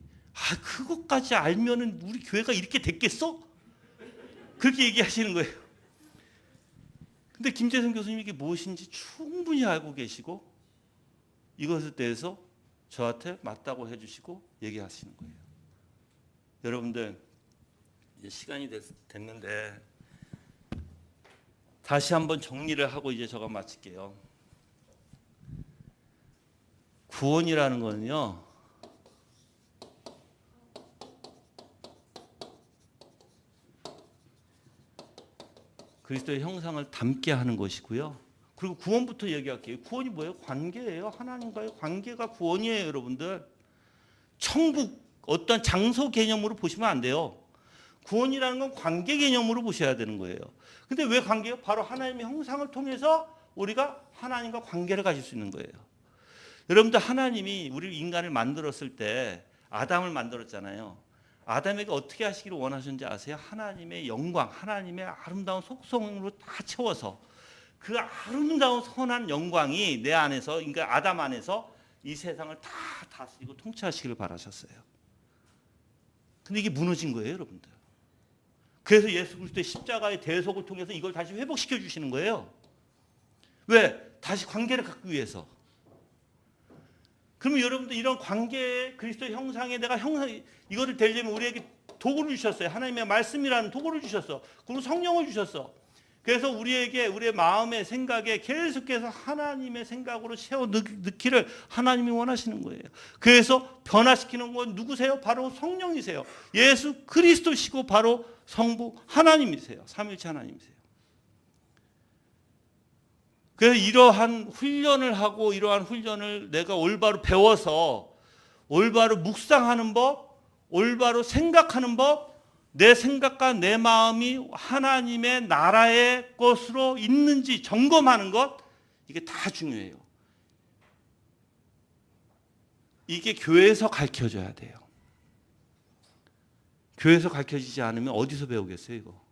그것까지 알면은 우리 교회가 이렇게 됐겠어? 그렇게 얘기하시는 거예요. 근데 김재성 교수님이 이게 무엇인지 충분히 알고 계시고 이것에 대해서 저한테 맞다고 해주시고 얘기하시는 거예요. 여러분들 이제 시간이 됐는데 다시 한번 정리를 하고 이제 저가 마칠게요. 구원이라는 거는요, 그리스도의 형상을 담게 하는 것이고요. 그리고 구원부터 얘기할게요. 구원이 뭐예요? 관계예요. 하나님과의 관계가 구원이에요, 여러분들. 천국 어떤 장소 개념으로 보시면 안 돼요. 구원이라는 건 관계 개념으로 보셔야 되는 거예요. 근데 왜 관계요? 바로 하나님의 형상을 통해서 우리가 하나님과 관계를 가질 수 있는 거예요. 여러분들, 하나님이 우리 인간을 만들었을 때 아담을 만들었잖아요. 아담에게 어떻게 하시기를 원하셨는지 아세요? 하나님의 영광, 하나님의 아름다운 속성으로 다 채워서 그 아름다운 선한 영광이 내 안에서, 그러니까 아담 안에서 이 세상을 다 다스리고 통치하시기를 바라셨어요. 근데 이게 무너진 거예요, 여러분들. 그래서 예수 그리스도의 십자가의 대속을 통해서 이걸 다시 회복시켜 주시는 거예요. 왜? 다시 관계를 갖기 위해서. 그러면 여러분들, 이런 관계의 그리스도의 형상에 내가 이거를 되려면 우리에게 도구를 주셨어요. 하나님의 말씀이라는 도구를 주셨어. 그리고 성령을 주셨어. 그래서 우리에게, 우리의 마음의 생각에 계속해서 하나님의 생각으로 채워 넣기를 하나님이 원하시는 거예요. 그래서 변화시키는 건 누구세요? 바로 성령이세요. 예수 그리스도시고 바로 성부 하나님이세요. 삼위일체 하나님이세요. 그래서 이러한 훈련을 하고, 이러한 훈련을 내가 올바로 배워서 올바로 묵상하는 법, 올바로 생각하는 법, 내 생각과 내 마음이 하나님의 나라의 것으로 있는지 점검하는 것, 이게 다 중요해요. 이게 교회에서 가르쳐줘야 돼요. 교회에서 가르쳐지지 않으면 어디서 배우겠어요, 이거?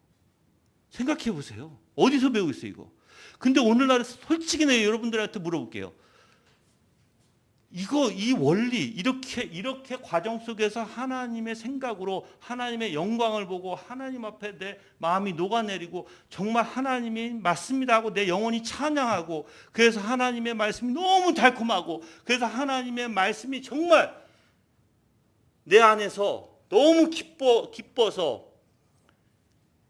생각해 보세요. 어디서 배우겠어요, 이거? 근데 오늘날에 솔직히 내가 여러분들한테 물어볼게요. 이 원리, 이렇게 과정 속에서 하나님의 생각으로 하나님의 영광을 보고 하나님 앞에 내 마음이 녹아내리고 정말 하나님이 맞습니다 하고 내 영혼이 찬양하고, 그래서 하나님의 말씀이 너무 달콤하고, 그래서 하나님의 말씀이 정말 내 안에서 너무 기뻐서,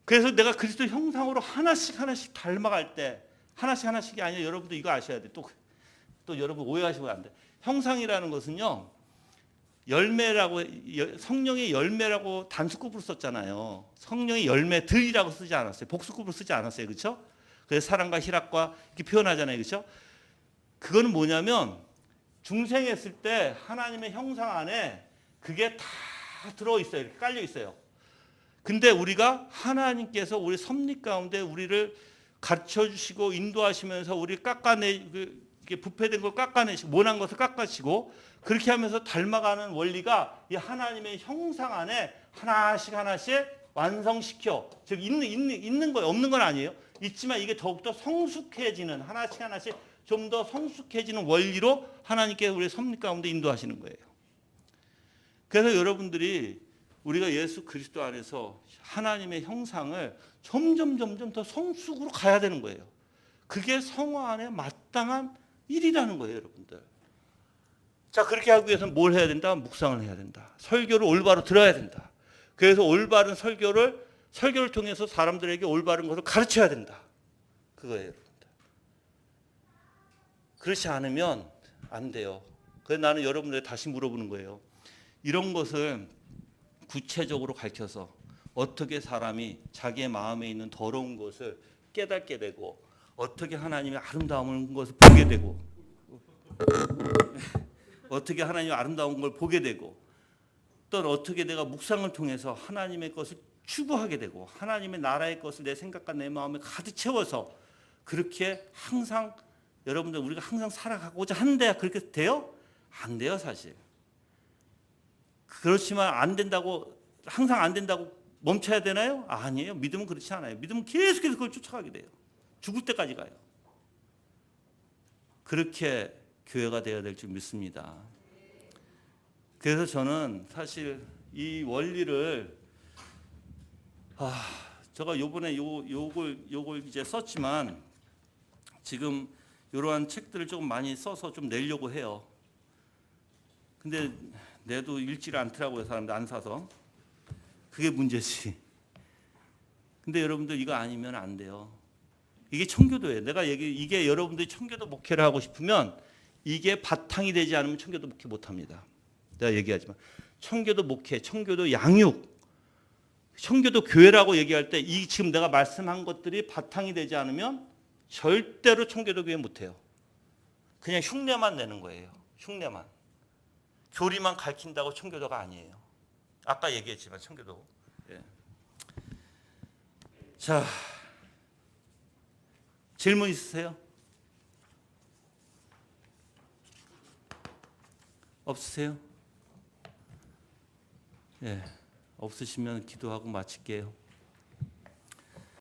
그래서 내가 그리스도 형상으로 하나씩 닮아갈 때, 하나씩이 아니라, 여러분도 이거 아셔야 돼. 또 여러분 오해하시면 안 돼. 형상이라는 것은요, 열매라고, 성령의 열매라고 단수급으로 썼잖아요. 성령의 열매들이라고 쓰지 않았어요. 복수급으로 쓰지 않았어요. 그렇죠? 그래서 사랑과 희락과 이렇게 표현하잖아요. 그렇죠? 그거는 뭐냐면 중생했을 때 하나님의 형상 안에 그게 다 들어있어요. 이렇게 깔려 있어요. 근데 우리가 하나님께서 우리 섭리 가운데 우리를 가르쳐 주시고 인도하시면서 우리 부패된 걸 깎아내시고 모난 것을 깎아시고, 그렇게 하면서 닮아가는 원리가 이 하나님의 형상 안에 하나씩 완성시켜, 즉 있는 거예요. 없는 건 아니에요. 있지만 이게 더욱더 성숙해지는, 하나씩 좀 더 성숙해지는 원리로 하나님께서 우리의 섭리 가운데 인도하시는 거예요. 그래서 여러분들이 우리가 예수 그리스도 안에서 하나님의 형상을 점점 더 성숙으로 가야 되는 거예요. 그게 성화 안에 마땅한 일이라는 거예요, 여러분들. 자, 그렇게 하기 위해서는 뭘 해야 된다? 묵상을 해야 된다. 설교를 올바로 들어야 된다. 그래서 올바른 설교를 통해서 사람들에게 올바른 것을 가르쳐야 된다. 그거예요, 여러분들. 그렇지 않으면 안 돼요. 그래서 나는 여러분들에게 다시 물어보는 거예요. 이런 것을 구체적으로 가르쳐서 어떻게 사람이 자기의 마음에 있는 더러운 것을 깨닫게 되고, 어떻게 하나님의 아름다운 것을 보게 되고, 어떻게 하나님의 아름다운 걸 보게 되고, 또 어떻게 내가 묵상을 통해서 하나님의 것을 추구하게 되고, 하나님의 나라의 것을 내 생각과 내 마음에 가득 채워서, 그렇게 항상 여러분들 우리가 항상 살아가고자 하는데 그렇게 돼요? 안 돼요, 사실. 그렇지만 안 된다고, 항상 안 된다고 멈춰야 되나요? 아니에요. 믿음은 그렇지 않아요. 믿음은 계속해서 그걸 쫓아가게 돼요. 죽을 때까지 가요. 그렇게 교회가 되어야 될 줄 믿습니다. 그래서 저는 사실 이 원리를 제가 요번에 요걸 이제 썼지만 지금 이러한 책들을 조금 많이 써서 좀 내려고 해요. 근데 내도 읽지를 않더라고요. 사람들 안 사서. 그게 문제지. 근데 여러분들 이거 아니면 안 돼요. 이게 청교도예요. 이게 여러분들이 청교도 목회를 하고 싶으면 이게 바탕이 되지 않으면 청교도 목회 못 합니다. 내가 얘기하지만 청교도 목회, 청교도 양육, 청교도 교회라고 얘기할 때 이 지금 내가 말씀한 것들이 바탕이 되지 않으면 절대로 청교도 교회 못 해요. 그냥 흉내만 내는 거예요. 흉내만. 교리만 가르친다고 청교도가 아니에요. 아까 얘기했지만 청교도. 예. 자, 질문 있으세요? 없으세요? 예. 없으시면 기도하고 마칠게요.